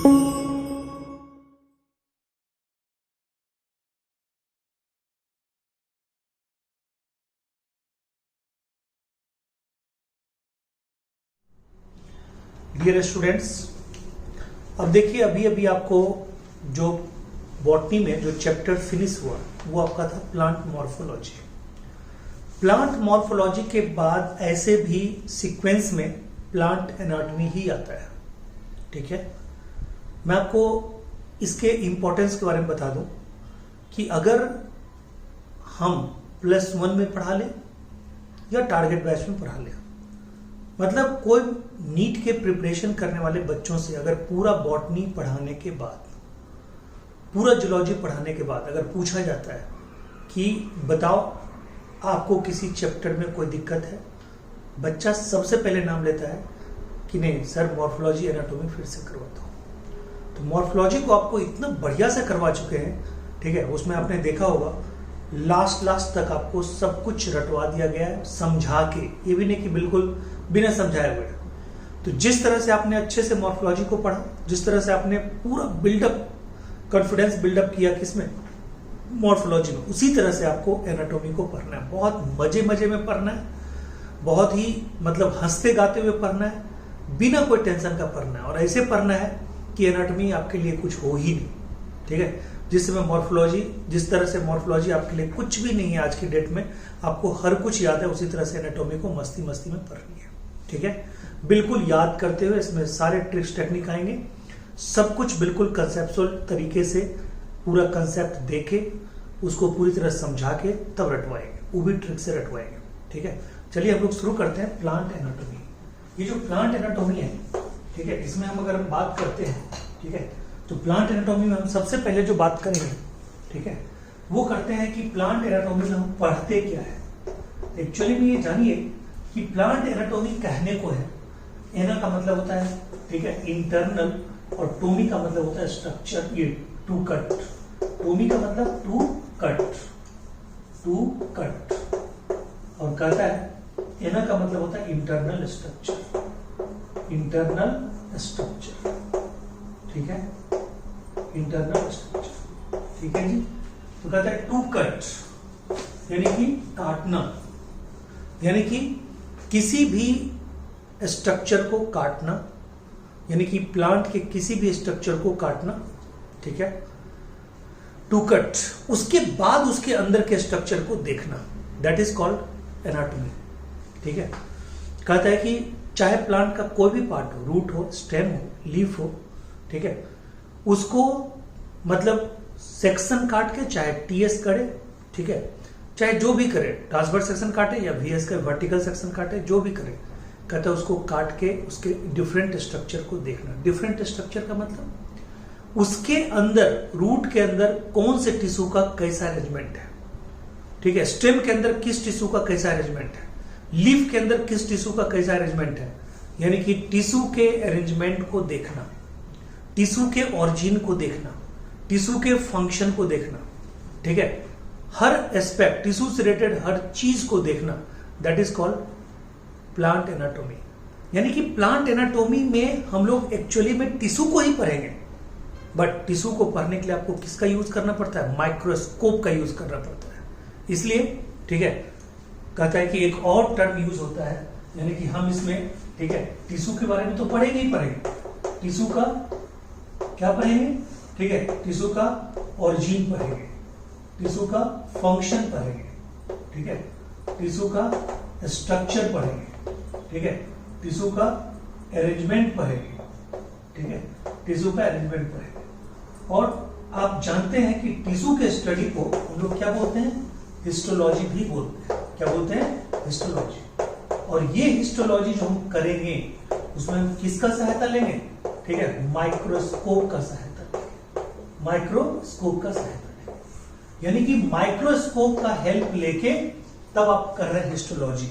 Dear students, अब देखिए अभी अभी आपको जो बॉटनी में जो चैप्टर फिनिश हुआ वो आपका था प्लांट मॉर्फोलॉजी। प्लांट मॉर्फोलॉजी के बाद ऐसे भी सीक्वेंस में प्लांट एनाटॉमी ही आता है। ठीक है, मैं आपको इसके इंपॉर्टेंस के बारे में बता दूं कि अगर हम +1 में पढ़ा लें या टारगेट बैच में पढ़ा लें, मतलब कोई नीट के प्रिपरेशन करने वाले बच्चों से अगर पूरा बॉटनी पढ़ाने के बाद, पूरा जूलॉजी पढ़ाने के बाद अगर पूछा जाता है कि बताओ आपको किसी चैप्टर में कोई दिक्कत है, बच्चा सबसे पहले नाम लेता है कि नहीं सर मॉर्फोलॉजी एनाटॉमी फिर से करवाता हूँ। तो मॉर्फोलॉजी को आपको इतना बढ़िया से करवा चुके हैं, ठीक है, उसमें आपने देखा होगा लास्ट तक आपको सब कुछ रटवा दिया गया है समझा के, ये भी नहीं कि बिल्कुल बिना समझाए हुए। तो जिस तरह से आपने अच्छे से मॉर्फोलॉजी को पढ़ा, जिस तरह से आपने पूरा बिल्डअप कॉन्फिडेंस बिल्डअप किया किसमें, मॉर्फोलॉजी में, उसी तरह से आपको एनाटॉमी को पढ़ना है। बहुत मजे मजे में पढ़ना है, बहुत ही मतलब हंसते गाते हुए पढ़ना है, बिना कोई टेंशन का पढ़ना है, और ऐसे पढ़ना है कि एनाटॉमी आपके लिए कुछ हो ही नहीं। ठीक है, जिस समय मॉर्फोलॉजी, जिस तरह से मॉर्फोलॉजी आपके लिए कुछ भी नहीं है आज की डेट में, आपको हर कुछ याद है, उसी तरह से एनाटॉमी को मस्ती मस्ती में पढ़नी है। ठीक है, बिल्कुल याद करते हुए इसमें सारे ट्रिक्स टेक्निक आएंगे, सब कुछ बिल्कुल कंसेप्चुअल तरीके से पूरा कंसेप्ट देके उसको पूरी तरह समझा के तब रटवाएंगे, वो भी ट्रिक से रटवाएंगे। ठीक है, चलिए हम लोग शुरू करते हैं प्लांट एनाटॉमी। ये जो प्लांट एनाटॉमी है, ठीक है, इसमें हम अगर बात करते हैं, ठीक है, तो प्लांट एनाटॉमी में हम सबसे पहले जो बात करेंगे, ठीक है, वो करते हैं कि प्लांट एनाटॉमी में हम पढ़ते क्या है। एक्चुअली में ये जानिए कि प्लांट एनाटॉमी कहने को है, एना का मतलब होता है, ठीक है, इंटरनल, और टोमी का मतलब होता है स्ट्रक्चर, ये टू कट, टोमी का मतलब टू कट, और कहता है एना का मतलब होता है इंटरनल स्ट्रक्चर, ठीक है, इंटरनल स्ट्रक्चर, ठीक है जी। तो कहता है टू कट यानी कि काटना, यानी कि किसी भी स्ट्रक्चर को काटना, यानी कि प्लांट के किसी भी स्ट्रक्चर को काटना, ठीक है, टू कट, उसके बाद उसके अंदर के स्ट्रक्चर को देखना, दैट इज कॉल्ड एनाटॉमी। ठीक है, कहता है कि चाहे प्लांट का कोई भी पार्ट हो, रूट हो, स्टेम हो, लीफ हो, ठीक है, उसको मतलब सेक्शन काट के, चाहे टीएस करे, ठीक है, चाहे जो भी करे, ट्रांसवर्स सेक्शन काटे या वीएस का वर्टिकल सेक्शन काटे, जो भी करे, कहता है उसको काट के उसके डिफरेंट स्ट्रक्चर को देखना। डिफरेंट स्ट्रक्चर का मतलब उसके अंदर, रूट के अंदर कौन से टिश्यू का कैसा अरेंजमेंट है, ठीक है, स्टेम के अंदर किस टिश्यू का कैसा अरेंजमेंट है, लीफ के अंदर किस टिश्यू का कैसा अरेंजमेंट है, यानी कि टिश्यू के अरेंजमेंट को देखना, टिश्यू के ऑरिजिन को देखना, टिश्यू के फंक्शन को देखना, ठीक है, हर एस्पेक्ट, टिश्यू से रिलेटेड हर चीज को देखना, that is called plant anatomy. यानी कि प्लांट एनाटॉमी में हम लोग एक्चुअली में टिश्यू को ही पढ़ेंगे, बट टिश्यू को पढ़ने के लिए आपको किसका यूज करना पड़ता है, माइक्रोस्कोप का यूज करना पड़ता है। इसलिए, ठीक है, कहता है कि एक और टर्म यूज होता है, यानी कि हम इसमें, ठीक है, टिश्यू के बारे में तो पढ़ेंगे ही पढ़ेंगे, टिश्यू का क्या पढ़ेंगे, ठीक है, टिश्यू का ऑरिजिन पढ़ेंगे, टिश्यू का फंक्शन पढ़ेंगे, ठीक है, टिश्यू का स्ट्रक्चर पढ़ेंगे, ठीक है, टिश्यू का अरेंजमेंट पढ़ेंगे, ठीक है, टिश्यू का अरेंजमेंट पढ़ेंगे। और आप जानते हैं कि टिश्यू के स्टडी को हम लोग क्या बोलते हैं, हिस्टोलॉजी भी बोलते हैं। क्या बोलते हैं, हिस्टोलॉजी। और ये हिस्टोलॉजी जो हम करेंगे उसमें हम किसका सहायता लेंगे, ठीक है, माइक्रोस्कोप का सहायता लेंगे, माइक्रोस्कोप का सहायता लेंगे, यानी कि माइक्रोस्कोप का हेल्प लेके तब आप कर रहे हैं हिस्टोलॉजी।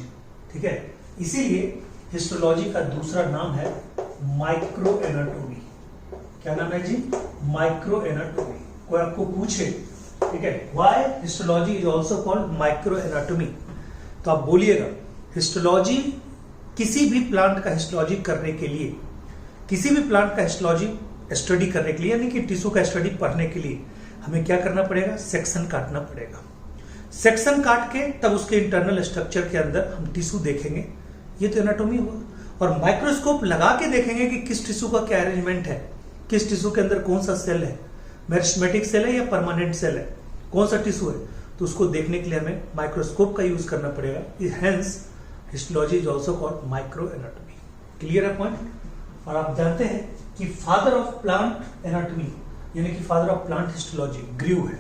ठीक है, इसीलिए हिस्टोलॉजी का दूसरा नाम है माइक्रो एनाटॉमी। क्या नाम है जी, माइक्रो एनाटॉमी। कोई आपको पूछे, ठीक है, why histology is also called micro anatomy, तो आप बोलिएगा हिस्टोलॉजी, किसी भी प्लांट का हिस्टोलॉजी करने के लिए, किसी भी प्लांट का हिस्टोलॉजी स्टडी करने के लिए, यानी कि टिश्यू का स्टडी पढ़ने के लिए हमें क्या करना पड़ेगा, सेक्शन काटना पड़ेगा। सेक्शन काट के तब उसके इंटरनल स्ट्रक्चर के अंदर हम टिश्यू देखेंगे, ये तो एनाटॉमी हुआ। और माइक्रोस्कोप लगा के देखेंगे कि किस टिश्यू का क्या अरेंजमेंट है, किस टिश्यू के अंदर कौन सा सेल है, मेरिस्टेमेटिक सेल है या परमानेंट सेल है, कौन सा टिश्यू है, तो उसको देखने के लिए हमें माइक्रोस्कोप का यूज करना पड़ेगा। Hence histology is also called micro anatomy. Clear है पॉइंट। और आप जानते हैं कि फादर ऑफ प्लांट एनाटॉमी यानी कि father of plant histology Grew है,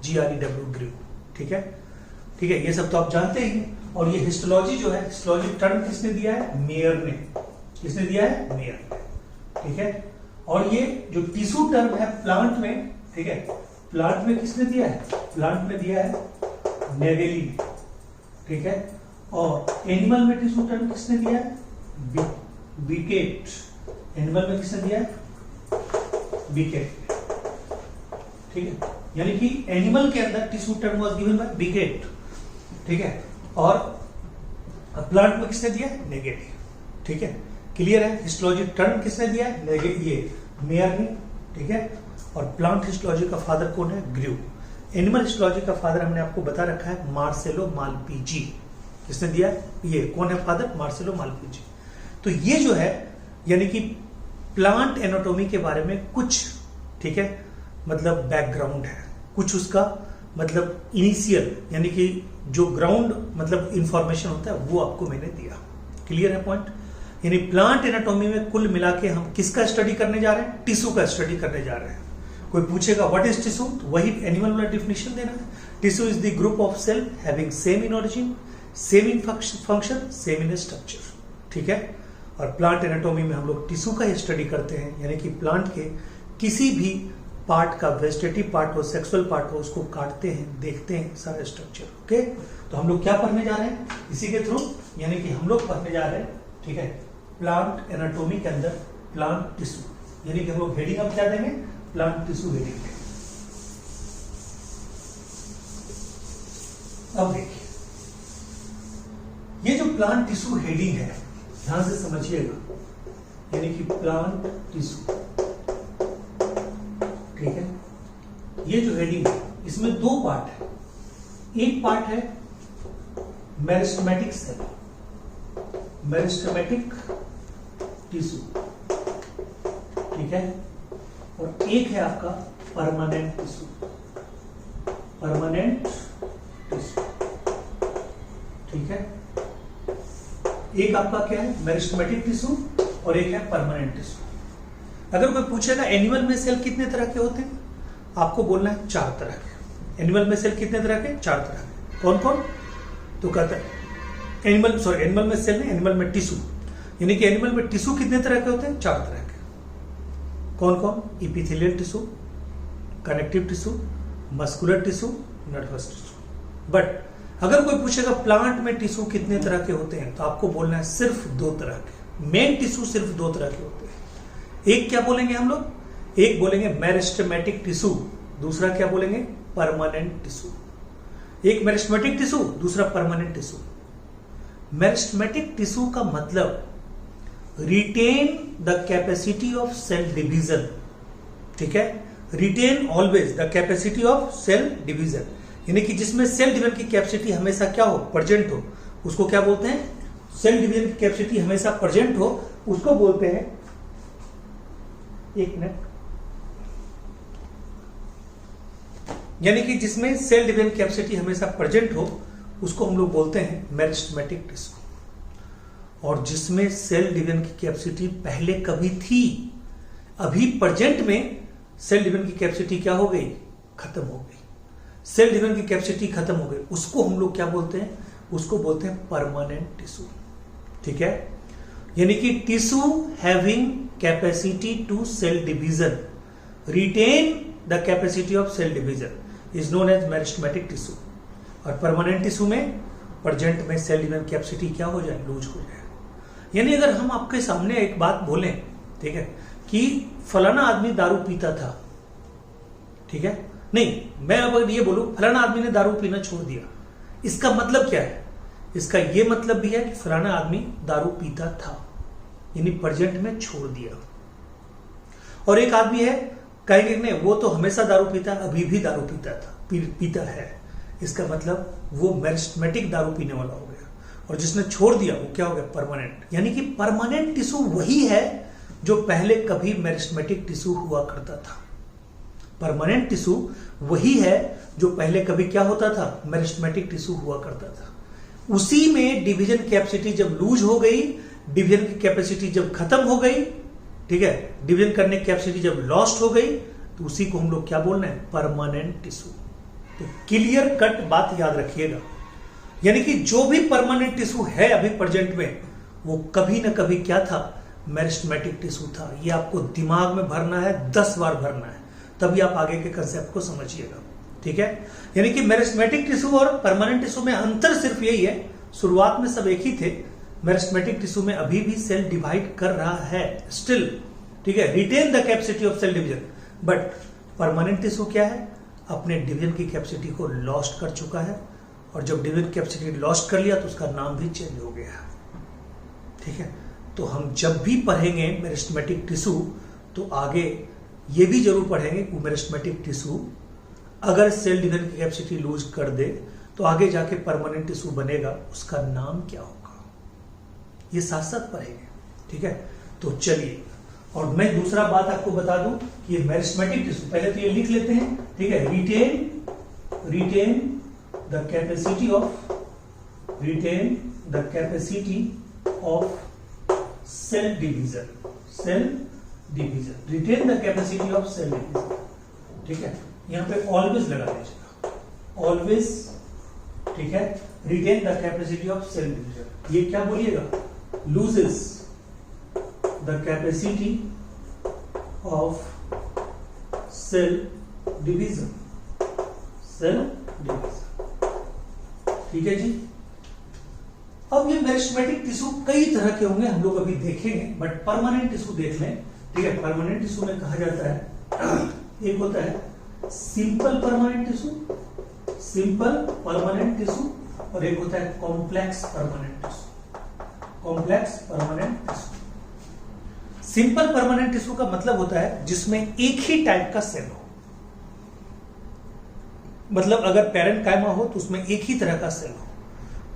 GREW ग्रीव। ठीक है, ठीक है, ये सब तो आप जानते ही हैं। और ये हिस्टोलॉजी जो है, हिस्टोलॉजी टर्म किसने दिया है, मेयर ने। किसने दिया है, मेयर ने। ठीक है, और ये जो टिश्यू टर्म है प्लांट में, ठीक है, प्लांट में किसने दिया है, प्लांट में दिया है नेगेली ने। ठीक है, और एनिमल में टिश्यू टर्म किसने दिया है, बीकेट। एनिमल में किसने दिया है, बीकेट। ठीक है, यानी कि एनिमल के अंदर tissue term was given by Bichat. ठीक है, और प्लांट में किसने दिया है, नेगेली। ठीक है, क्लियर है। हिस्टोलॉजी टर्म किसने दिया है, ये मेयर ने। ठीक है, और प्लांट हिस्टोलॉजी का फादर कौन है, ग्रीव। एनिमल हिस्टोलॉजी का फादर हमने आपको बता रखा है मार्सेलो मालपीजी। किसने दिया, ये कौन है फादर, मार्सेलो मालपीजी। तो ये जो है यानी कि प्लांट एनाटॉमी के बारे में कुछ, ठीक है, मतलब बैकग्राउंड है, कुछ उसका मतलब इनिशियल यानी कि जो ग्राउंड मतलब इंफॉर्मेशन होता है वो आपको मैंने दिया। क्लियर है पॉइंट। यानी प्लांट एनाटॉमी में कुल मिला के हम किसका स्टडी करने जा रहे हैं, टिश्यू का स्टडी करने जा रहे हैं। कोई पूछेगा व्हाट इज टिश्यू, तो वही एनिमल वाला डिफिनेशन देना है। Tissue is the group of cell having same in origin, same in function, same in structure. ठीक है, और प्लांट एनाटॉमी में हम लोग टिश्यू का स्टडी करते हैं, यानी कि प्लांट के किसी भी पार्ट का, वेजिटेटिव पार्ट हो, सेक्सुअल पार्ट हो, उसको काटते हैं, देखते हैं सारा स्ट्रक्चर। ओके, तो हम लोग क्या पढ़ने जा रहे हैं इसी के थ्रू, यानी कि हम लोग पढ़ने जा रहे हैं, ठीक है, प्लांट एनाटॉमी के अंदर प्लांट टिश्यू, यानी कि हम लोग हेडिंग अब क्या देंगे, प्लांट टिश्यू हेडिंग देंगे। अब देखिए ये जो प्लांट टिश्यू हेडिंग है, ध्यान से समझिएगा, यानी कि प्लांट टिश्यू, ठीक है, ये जो हेडिंग है इसमें दो पार्ट है। एक पार्ट है मेरिस्टेमेटिक सेल, मेरिस्टेमेटिक टिश्यू, ठीक है, और एक है आपका परमानेंट टिश्यू, परमानेंट टिश्यू। ठीक है, एक आपका क्या है, मेरिस्टेमेटिक टिश्यू, और एक है परमानेंट टिश्यू। अगर कोई पूछेगा एनिमल में सेल कितने तरह के होते हैं, आपको बोलना है 4 तरह के। एनिमल में सेल कितने तरह के, 4 तरह के। कौन कौन, तो कहता है एनिमल में सेल नहीं, एनिमल में टिश्यू, यानी कि एनिमल में टिश्यू कितने तरह के होते हैं, 4 तरह के। कौन कौन, epithelial tissue, connective tissue, muscular tissue, nervous tissue. But अगर कोई पूछेगा प्लांट में टिश्यू कितने तरह के होते हैं, तो आपको बोलना है सिर्फ 2 तरह के। मेन टिश्यू सिर्फ 2 तरह के होते हैं। एक क्या बोलेंगे हम लोग, एक बोलेंगे मेरिस्टेमेटिक टिश्यू, दूसरा क्या बोलेंगे, परमानेंट टिश्यू। एक मेरिस्टेमेटिक टिश्यू, दूसरा परमानेंट टिश्यू। मेरिस्टेमेटिक टिश्यू का मतलब retain the capacity of cell division. ठीक है, retain always the capacity of cell division, यानी कि जिसमें सेल डिवीजन की कैपेसिटी हमेशा क्या हो, प्रेजेंट हो, उसको क्या बोलते हैं, सेल डिवीजन की कैपेसिटी हमेशा प्रेजेंट हो, उसको बोलते हैं, एक मिनट, यानी कि जिसमें सेल डिवीजन कैपेसिटी हमेशा प्रेजेंट हो उसको हम लोग बोलते हैं मेरिस्टेमेटिक टिश्यू। और जिसमें सेल डिवीजन की कैपेसिटी पहले कभी थी, अभी प्रेजेंट में सेल डिवीजन की कैपेसिटी क्या हो गई, खत्म हो गई, सेल डिवीजन की कैपेसिटी खत्म हो गई, उसको हम लोग क्या बोलते हैं, उसको बोलते हैं परमानेंट टिश्यू। ठीक है, यानी कि tissue having capacity to cell division, retain the capacity of cell division is known as meristematic tissue. और परमानेंट टिश्यू में प्रेजेंट में सेल डिवीजन कैपेसिटी क्या हो जाए, लूज हो जाए। यानी अगर हम आपके सामने एक बात बोलें, ठीक है, कि फलाना आदमी दारू पीता था, ठीक है, नहीं, मैं अब ये बोलूं फलाना आदमी ने दारू पीना छोड़ दिया, इसका मतलब क्या है, इसका यह मतलब भी है कि फलाना आदमी दारू पीता था, यानी प्रेजेंट में छोड़ दिया। और एक आदमी है, कहेंगे नहीं वो तो हमेशा दारू पीता, अभी भी दारू पीता है, इसका मतलब वो मेरिस्टेमेटिक दारू पीने वाला हो गया। और जिसने छोड़ दिया वो क्या हो गया, परमानेंट। यानी कि परमानेंट टिश्यू वही है जो पहले कभी मेरिस्टेमेटिक टिश्यू हुआ करता था। परमानेंट टिश्यू वही है जो पहले कभी क्या होता था, मेरिस्टेमेटिक टिश्यू हुआ करता था। उसी में डिवीजन कैपेसिटी जब लूज हो गई, डिवीजन की कैपेसिटी जब खत्म हो गई, ठीक है, डिवीजन करने की कैपेसिटी जब लॉस्ट हो गई, तो उसी को हम लोग क्या बोल रहे हैं, परमानेंट टिश्यू। तो क्लियर कट बात याद रखिएगा। यानी कि जो भी परमानेंट टिश्यू है अभी प्रेजेंट में, वो कभी ना कभी क्या था, मेरिस्टेमेटिक टिश्यू था। ये आपको दिमाग में भरना है, 10 बार भरना है, तभी आप आगे के कंसेप्ट को समझिएगा। ठीक है, यानी कि मेरिस्टेमेटिक टिश्यू और परमानेंट टिश्यू में अंतर सिर्फ यही है, शुरुआत में सब एक ही थे। मेरिस्टेमेटिक टिश्यू में अभी भी सेल डिवाइड कर रहा है स्टिल, ठीक है, retain the capacity of cell division. But permanent tissue क्या है, अपने डिवीजन की कैपेसिटी को लॉस्ट कर चुका है, और जब डिवीजन कैपेसिटी लॉस्ट कर लिया तो उसका नाम भी चेंज हो गया। ठीक है, तो हम जब भी पढ़ेंगे मेरिस्टेमेटिक टिश्यू, तो आगे ये भी जरूर पढ़ेंगे कि मेरिस्टेमेटिक टिश्यू अगर सेल डिवीजन की कैपेसिटी लूज कर दे तो आगे जाके परमानेंट टिश्यू बनेगा, उसका नाम क्या होगा, ये साथ साथ पढ़ेंगे। ठीक है, तो चलिए, और मैं दूसरा बात आपको बता दूं कि ये मेरिस्टेमेटिक टिश्यू, पहले तो ये लिख लेते हैं। ठीक है, retain the capacity of cell division, retain the capacity of cell division. ठीक है, यहां पे ऑलवेज लगा दीजिएगा, ऑलवेज। ठीक है, retain the capacity of cell division, ये क्या बोलिएगा, loses the capacity of cell division, ठीक है जी। अब ये मेरिस्टेमेटिक टिश्यू कई तरह के होंगे, हम लोग अभी देखेंगे, बट परमानेंट टिश्यू देख लें। ठीक है, परमानेंट टिश्यू में कहा जाता है, एक होता है सिंपल परमानेंट टिश्यू, और एक होता है complex permanent tissue. Simple permanent tissue का मतलब होता है जिसमें एक ही टाइप का सेल हो, मतलब अगर पेरेंट कायमा हो तो उसमें एक ही तरह का सेल हो,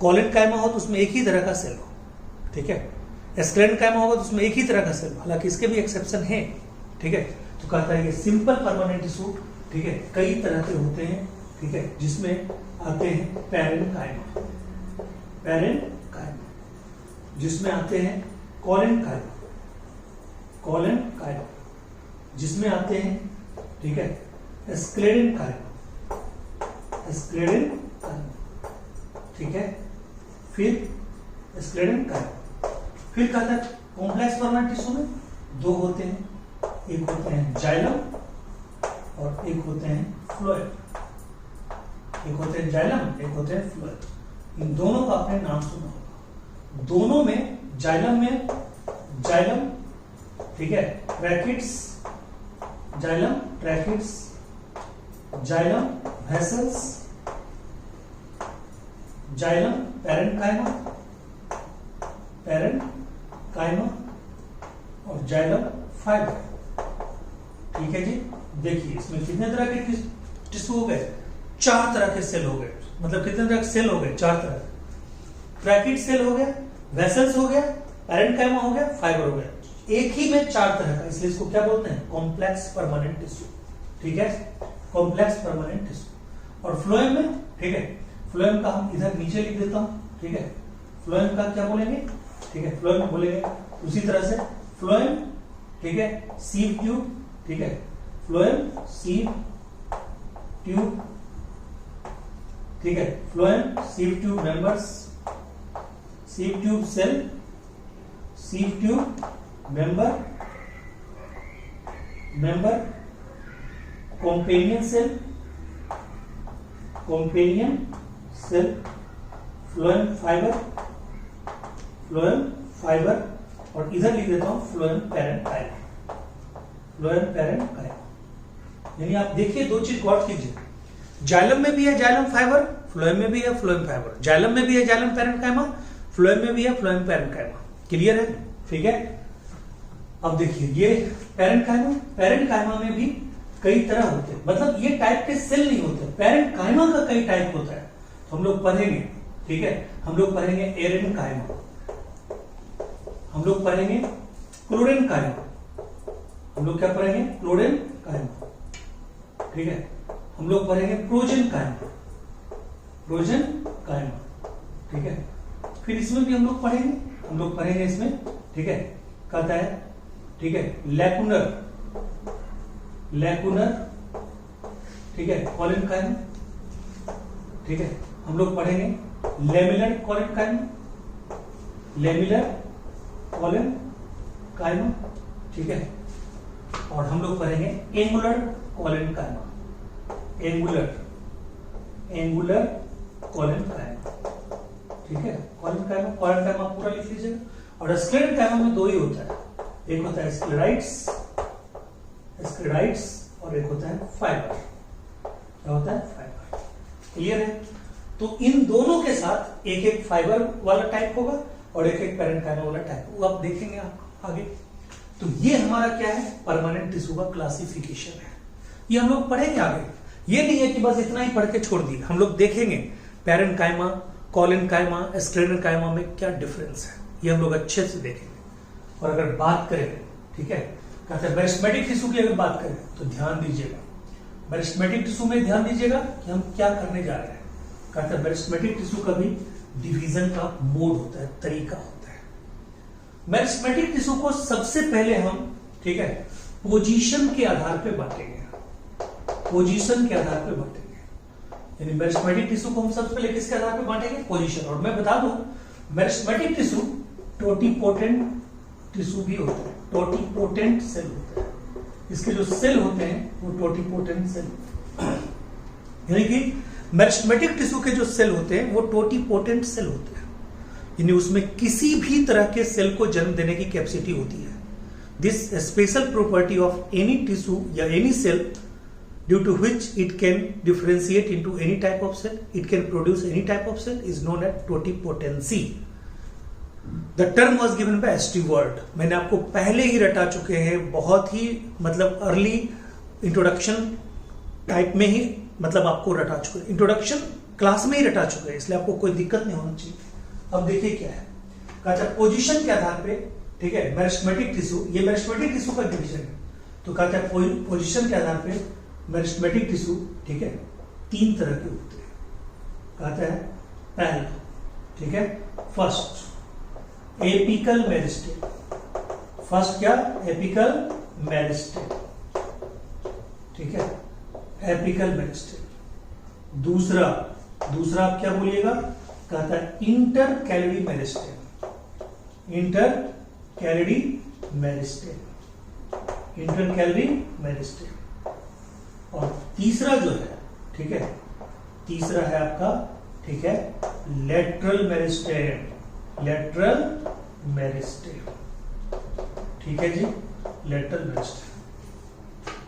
कॉलन कायमा हो तो उसमें एक ही तरह का सेल हो, ठीक है, एस्क्लेरन कायमा होगा तो उसमें एक ही तरह का सेल हो, हालांकि इसके भी एक्सेप्शन है। ठीक है, तो कहता है ये सिंपल परमानेंट टिश्यू, ठीक है, कई तरह के होते हैं। ठीक है, जिसमें आते हैं पेरेंट कायमा, जिसमें आते हैं कॉलन कायमा, जिसमें आते हैं, ठीक है, एस्क्लेरन कायमा, ठीक है, फिर एस्क्लेरन कायमा। फिर कहता है कॉम्प्लेक्स परमानेंट टिश्यू में दो होते हैं, एक होते हैं जाइलम और एक होते हैं फ्लोएम। एक होते हैं जाइलम, एक होते हैं फ्लोएम। इन दोनों का आपने नाम सुना होगा। दोनों में जाइलम, ठीक है, ट्रैकिट्स, जाइलम वेसल्स, जाइलम पेरेंट कायमा और जाइलम फाइबर। ठीक है जी, देखिए इसमें कितने तरह के टिश्यू हो गए, 4 तरह के सेल हो गए। मतलब कितने तरह के सेल हो गए, 4 तरह। ट्रैकिट सेल हो गया, वेसल्स हो गया, पेरेंट कायमा हो गया, फाइबर हो गया। एक ही में 4 तरह का, इसलिए इसको क्या बोलते हैं, कॉम्प्लेक्स परमानेंट टिश्यू। ठीक है, कॉम्प्लेक्स परमानेंट टिश्यू। और फ्लोएम में, ठीक है, फ्लोएम का हम इधर नीचे लिख देता हूं। ठीक है, फ्लोएम का क्या बोलेंगे, ठीक है, फ्लोएम बोलेंगे उसी तरह से फ्लोएम, ठीक है, सीव ट्यूब, ठीक है, फ्लोएम सीव ट्यूब, ठीक है, phloem sieve tube members, sieve tube cell, sieve tube member, companion cell, phloem fibre, और इधर लिख देता हूं फ्लोएम पेरेंट कायमा। यानी आप देखिए, 2 चीज गौर कीजिए, जाइलम में भी है जाइलम फाइबर, फ्लोएम में भी है फ्लोएम फाइबर, जाइलम में भी है जाइलम पेरेंट कायमा, फ्लोएम में भी है फ्लोएम पेरेंट कायमा। क्लियर है? ठीक है, अब देखिए ये पेरेंट कायमा में भी कई तरह होते हैं, मतलब ये टाइप के सेल नहीं होते, पेरेंट कायमा का कई टाइप होता है। तो हम लोग पढ़ेंगे, ठीक है, हम लोग पढ़ेंगे एरेन कायमा, हम लोग पढ़ेंगे क्लोरेन कायमा, हम लोग क्या पढ़ेंगे, क्लोरेन कायमा, ठीक है, हम लोग पढ़ेंगे प्रोजन कायमा, ठीक है। फिर इसमें भी हम लोग पढ़ेंगे इसमें, ठीक है, कहता है, ठीक है, लैकुनर, ठीक है, कॉलन कायमा, ठीक है। हम लोग पढ़ेंगे लेमिलर कॉलन कायमा, ठीक है। और हम लोग पढ़ेंगे एंगुलर कॉलन कायमा, एंगुलर कॉलन कायमा, ठीक है। कॉलन कायमा पूरा लिख लीजिएगा। और स्क्लेरल कायमा में दो ही होता है, एक होता है स्क्लेराइड्स और एक होता है फाइबर। क्या होता है, फाइबर। क्लियर है? तो इन दोनों के साथ एक एक फाइबर वाला टाइप होगा और एक एक पेरेंट कायमा वाला टाइप, वो आप देखेंगे आप आगे। तो ये हमारा क्या है, परमानेंट टिश्यू का क्लासिफिकेशन है। ये हम लोग पढ़ेंगे आगे, ये नहीं है कि बस इतना ही पढ़ के छोड़ दिया, हम लोग देखेंगे पेरेंट कायमा, कॉलन कायमा, स्क्लेरल कायमा में क्या डिफरेंस है, ये हम लोग अच्छे से देखेंगे। और अगर बात करें, ठीक है, कहते हैं मेरिस्टेमेटिक टिश्यू की अगर बात करें तो ध्यान दीजिएगा, मेरिस्टेमेटिक टिश्यू में ध्यान दीजिएगा कि हम क्या करने जा रहे हैं। कहते हैं मेरिस्टेमेटिक टिश्यू का भी डिवीजन का मोड होता है, तरीका होता है। मेरिस्टेमेटिक टिश्यू को सबसे पहले हम, ठीक है, पोजीशन के आधार पे बांटेंगे, यानी मेरिस्टेमेटिक टिश्यू को हम सबसे पहले किसके आधार पे बांटेंगे, पोजीशन। और मैं बता दूं, मेरिस्टेमेटिक टिश्यू टोटिपोटेंट टिश्यू भी होता है, टोटिपोटेंट सेल होता है। इसके जो सेल होते हैं वो टोटिपोटेंट सेल, यानी कि मेरिस्टेमेटिक टिश्यू के जो सेल होते हैं वो टोटिपोटेंट सेल होते हैं, यानी उसमें किसी भी तरह के सेल को जन्म देने की कैपेसिटी होती है। This special property of any tissue या any cell due to which it can differentiate into any type of cell, it can produce any type of cell, is known as totipotency. The term was given by Stewart. मैंने आपको पहले ही रटा चुके हैं, बहुत ही मतलब early introduction type में ही, मतलब आपको रटा चुके हैं, इंट्रोडक्शन क्लास में ही रटा चुके हैं, इसलिए आपको कोई दिक्कत नहीं होनी चाहिए। अब देखिए क्या है, कहता है पोजीशन के आधार पे, ठीक है, मेरिस्टेमेटिक टिश्यू, ये मेरिस्टेमेटिक टिश्यू का डिवीजन है। तो कहता है पोजीशन के आधार पे मेरिस्टेमेटिक टिश्यू, ठीक है, तीन तरह के होते हैं। कहता है पहला, ठीक है, फर्स्ट एपिकल मेरिस्टेम, फर्स्ट क्या, एपिकल मेरिस्टेम, ठीक है, एपिकल मेरिस्टेम। दूसरा आप क्या बोलिएगा, कहता है इंटरकैलरी मेरिस्टेम, इंटरकैलरी मेरिस्टेम। और तीसरा जो है, ठीक है, तीसरा है आपका, ठीक है, लेटरल मेरिस्टेम, ठीक है जी, लेटरल मेरिस्टेम।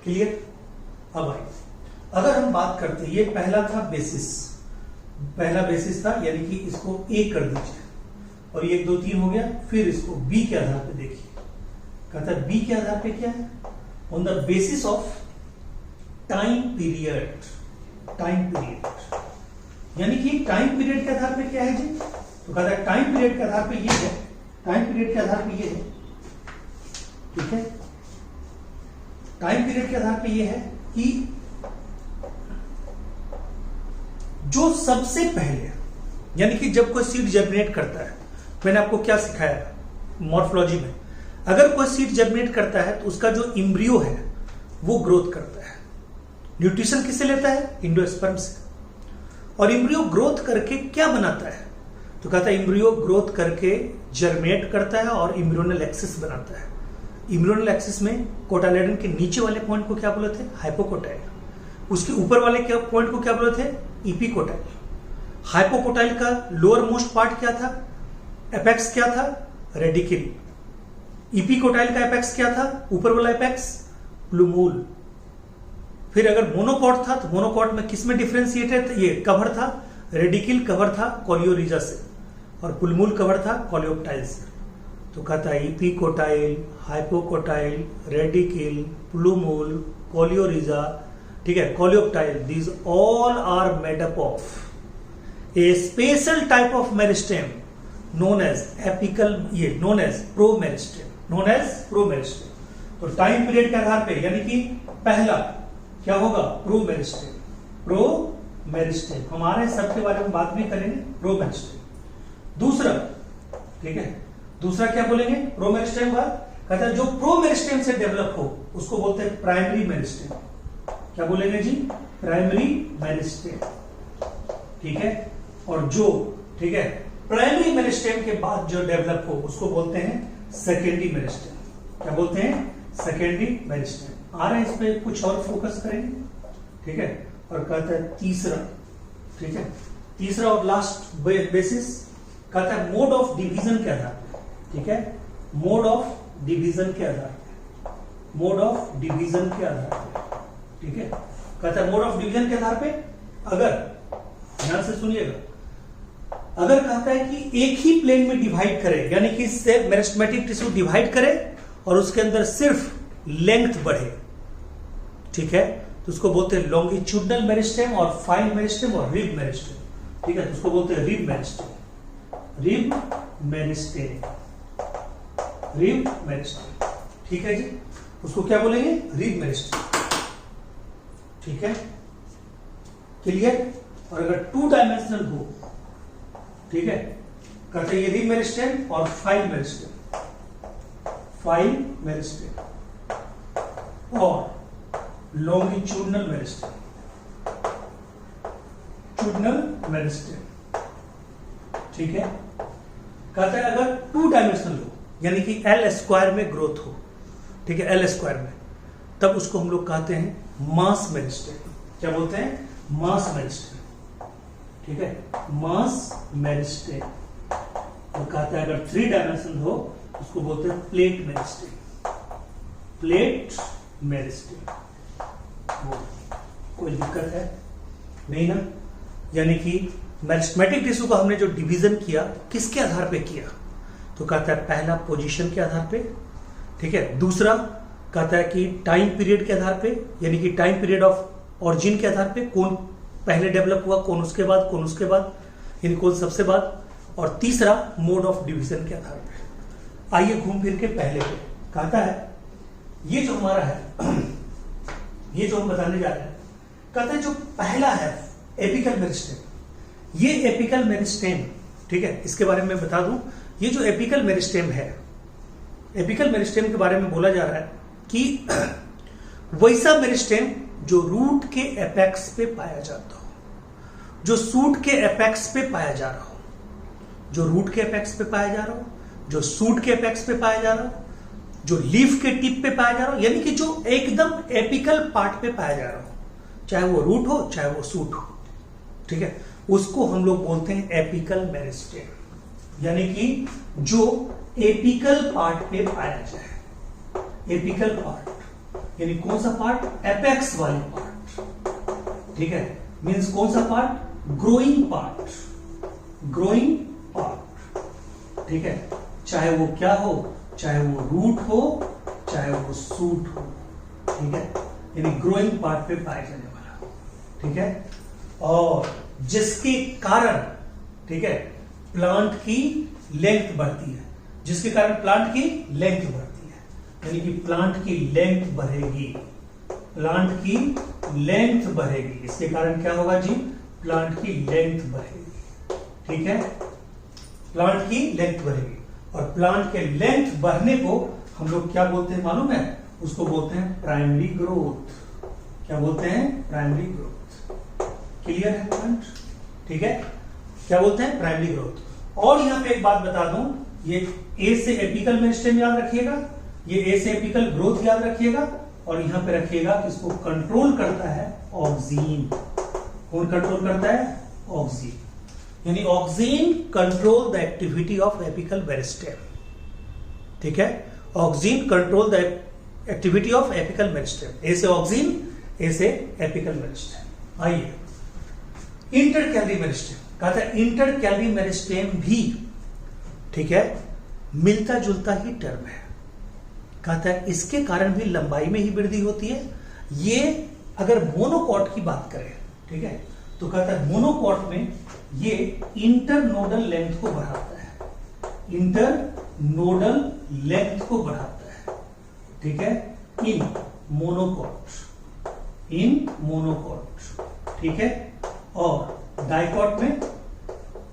क्लियर? अब आइए, अगर हम बात करते हैं, ये पहला था पहला बेसिस था, यानी कि इसको ए कर दीजिए, और ये 1 2 3 हो गया। फिर इसको बी के आधार पे देखिए, कहता है बी के आधार पे क्या है, on the basis of time period, यानी कि टाइम पीरियड के आधार पे क्या है जी, तो कहता है टाइम पीरियड के आधार पे ये है, ठीक है, टाइम पीरियड के आधार पे ये है कि जो सबसे पहले, यानी कि जब कोई सीड जर्मिनेट करता है, मैंने आपको क्या सिखाया मॉर्फोलॉजी में, अगर कोई सीड जर्मिनेट करता है तो उसका जो इम्ब्रियो है वो ग्रोथ करता है। न्यूट्रिशन किससे लेता है, इंडोस्पर्म से। और इम्ब्रियो ग्रोथ करके क्या बनाता है, तो कहता है इम्ब्रियो ग्रोथ करके जर्मिनेट करता है और इम्ब्रियोनल एक्सिस बनाता है। इम्ब्रियोनल एक्सिस में कोटाइलेडन के नीचे वाले पॉइंट को क्या बोलते थे, हाइपोकोटाइल, उसके ऊपर वाले पॉइंट को क्या बोलते थे, इपिकोटाइल। हाइपोकोटाइल का लोअर मोस्ट पार्ट क्या था, एपेक्स क्या था, रेडिकल। इपिकोटाइल का एपेक्स क्या था, ऊपर वाला एपेक्स, प्लूमूल। फिर अगर मोनोकॉट था तो मोनोकॉट में किसमें डिफरेंशिएटेड, ये कवर था, रेडिकल कवर था कोलियोरिजा से, और पुलमूल कवर था कोलियोप्टाइल से। तो कहता है epicotyl, hypocotyl, radicle, plumule, coleorhiza, ठीक है, coleoptile, these all are made up of a special type of meristem known as apical, ये known as promeristem, known as promeristem. तो टाइम पीरियड के आधार पे, यानी कि पहला क्या होगा, प्रोमेरिस्टेम, प्रोमेरिस्टेम, हमारे सब के बारे में बात भी करेंगे, प्रोमेरिस्टेम। दूसरा, ठीक है, दूसरा क्या बोलेंगे, प्रोमेरिस्टेम का कहता है जो प्रोमेरिस्टेम से डेवलप हो उसको बोलते हैं प्राइमरी मेरिस्टेम। क्या बोलेंगे जी, प्राइमरी मेरिस्टेम, ठीक है। और जो, ठीक है, प्राइमरी मेरिस्टेम के बाद जो डेवलप हो उसको बोलते हैं सेकेंडरी मेरिस्टेम। क्या बोलते हैं, सेकेंडरी मेरिस्टेम। आ रहे हैं, इस पे कुछ और फोकस करेंगे, ठीक है। और कहता है तीसरा, ठीक है, तीसरा और लास्ट बेसिस कहता है मोड ऑफ डिवीजन के आधार पर, ठीक है, मोड ऑफ डिवीजन के आधार पर, मोड ऑफ डिवीजन के आधार पर, ठीक है। कहता है मोड ऑफ डिवीजन के आधार पे, अगर ध्यान से सुनिएगा, अगर कहता है कि एक ही प्लेन में डिवाइड करे, यानी कि इससे मेरिस्टेमेटिक टिश्यू डिवाइड करे और उसके अंदर सिर्फ लेंथ बढ़े, ठीक है, तो उसको बोलते हैं लॉन्गिट्यूडनल मेरिस्टेम और फाइन मेरिस्टेम और रिब मेरिस्टेम, ठीक है, तो उसको बोलते हैं rib meristem, rib meristem, rib meristem, ठीक है जी। उसको क्या बोलेंगे, रिब मेरिस्टेम, ठीक है, क्लियर। और अगर 2 डायमेंशनल हो, ठीक है, कहते हैं ये रिब मेरिस्टेम और फाइन मेरिस्टेम, फाइन मेरिस्टेम और लॉन्गिट्यूडनल मेरिस्टेम, ट्यूडनल मेरिस्टेम, ठीक है। कहता है अगर 2 डायमेंशनल हो, यानी कि एल स्क्वायर में ग्रोथ हो, ठीक है, एल स्क्वायर में, तब उसको हम लोग कहते हैं मास मेरिस्टेम। क्या बोलते हैं, मास मेरिस्टेम, ठीक है, मास मेरिस्टेम। और कहता है अगर 3 डायमेंशन हो उसको बोलते हैं प्लेट मेरिस्टेम, प्लेट मेरिस्टेम। कोई दिक्कत है नहीं ना। यानी कि मेरिस्टेमेटिक टिश्यू का हमने जो डिवीजन किया किसके आधार पे किया, तो कहता है पहला पोजीशन के आधार पे, ठीक है, दूसरा कहता है कि टाइम पीरियड के आधार पे, यानी कि टाइम पीरियड ऑफ ऑरिजिन के आधार पे, कौन पहले डेवलप हुआ, कौन उसके बाद, कौन उसके बाद, यानी कौन सबसे बाद, और तीसरा मोड ऑफ डिवीजन के आधार पे। आइए घूम फिर के पहले पे कहता है ये जो हमारा है, ये जो हम बताने जा रहे हैं, कहते हैं जो पहला है एपिकल मेरिस्टेम, ये एपिकल मेरिस्टेम, ठीक है, इसके बारे में बता दूं, ये जो एपिकल मेरिस्टेम है, एपिकल मेरिस्टेम के बारे में बोला जा रहा है कि वैसा मेरिस्टेम जो रूट के एपेक्स पे पाया जाता हो, जो सूट के एपेक्स पे पाया जा रहा हो, जो रूट के एपेक्स पे पाया जा रहा हो, जो सूट के एपेक्स पे पाया जा रहा हो, जो लीफ के टिप पे पाया जा रहा हो, यानी कि जो एकदम एपिकल पार्ट पे पाया जा रहा हो, चाहे वो रूट हो चाहे वो सूट हो, ठीक है, उसको हम लोग बोलते हैं एपिकल मेरिस्टेम। यानी कि जो एपिकल पार्ट पे पाया जाए, एपिकल पार्ट यानी कौन सा पार्ट, एपेक्स वाली पार्ट, ठीक है, मींस कौन सा part, growing part, growing part, ठीक है, चाहे वो क्या हो, चाहे वो रूट हो चाहे वो सूट हो, ठीक है, यानी ग्रोइंग पार्ट पे पाया जाने वाला, ठीक है, और जिसके कारण, ठीक है, प्लांट की लेंथ बढ़ती है, जिसके कारण प्लांट की लेंथ बढ़ती है, यानी कि प्लांट की लेंथ बढ़ेगी, प्लांट की लेंथ बढ़ेगी, इसके कारण क्या होगा जी, प्लांट की लेंथ बढ़ेगी, ठीक है, प्लांट की लेंथ बढ़ेगी। और प्लांट के लेंथ बढ़ने को हम लोग क्या बोलते हैं मालूम है, उसको बोलते हैं प्राइमरी ग्रोथ। क्या बोलते हैं, प्राइमरी ग्रोथ। क्लियर है प्लांट, ठीक है, क्या बोलते हैं, प्राइमरी ग्रोथ। और यहां पे एक बात बता दूं, ये ए से एपिकल मेरिस्टेम याद रखिएगा, ये ए से एपिकल ग्रोथ याद रखिएगा, और यहां पे रखिएगा कि इसको कंट्रोल करता है ऑक्सीन। कौन कंट्रोल करता है, ऑक्सीन, यानी auxin control the activity of apical meristem, ठीक है, auxin control the activity of apical meristem. A से ऑक्सीन, ए से एपिकल मेरिस्टेम। आइए इंटर कैलरी मेरिस्टेम, कहता है इंटर कैलरी मेरिस्टेम भी, ठीक है, मिलता जुलता ही टर्म है। कहता है इसके कारण भी लंबाई में ही वृद्धि होती है। ये अगर मोनोकॉट की बात करें, ठीक है, तो कहता है मोनोकॉट में ये इंटरनोडल लेंथ को बढ़ाता है, इंटरनोडल लेंथ को बढ़ाता है, ठीक है, इन मोनोकॉट, ठीक है। और डाइकॉट में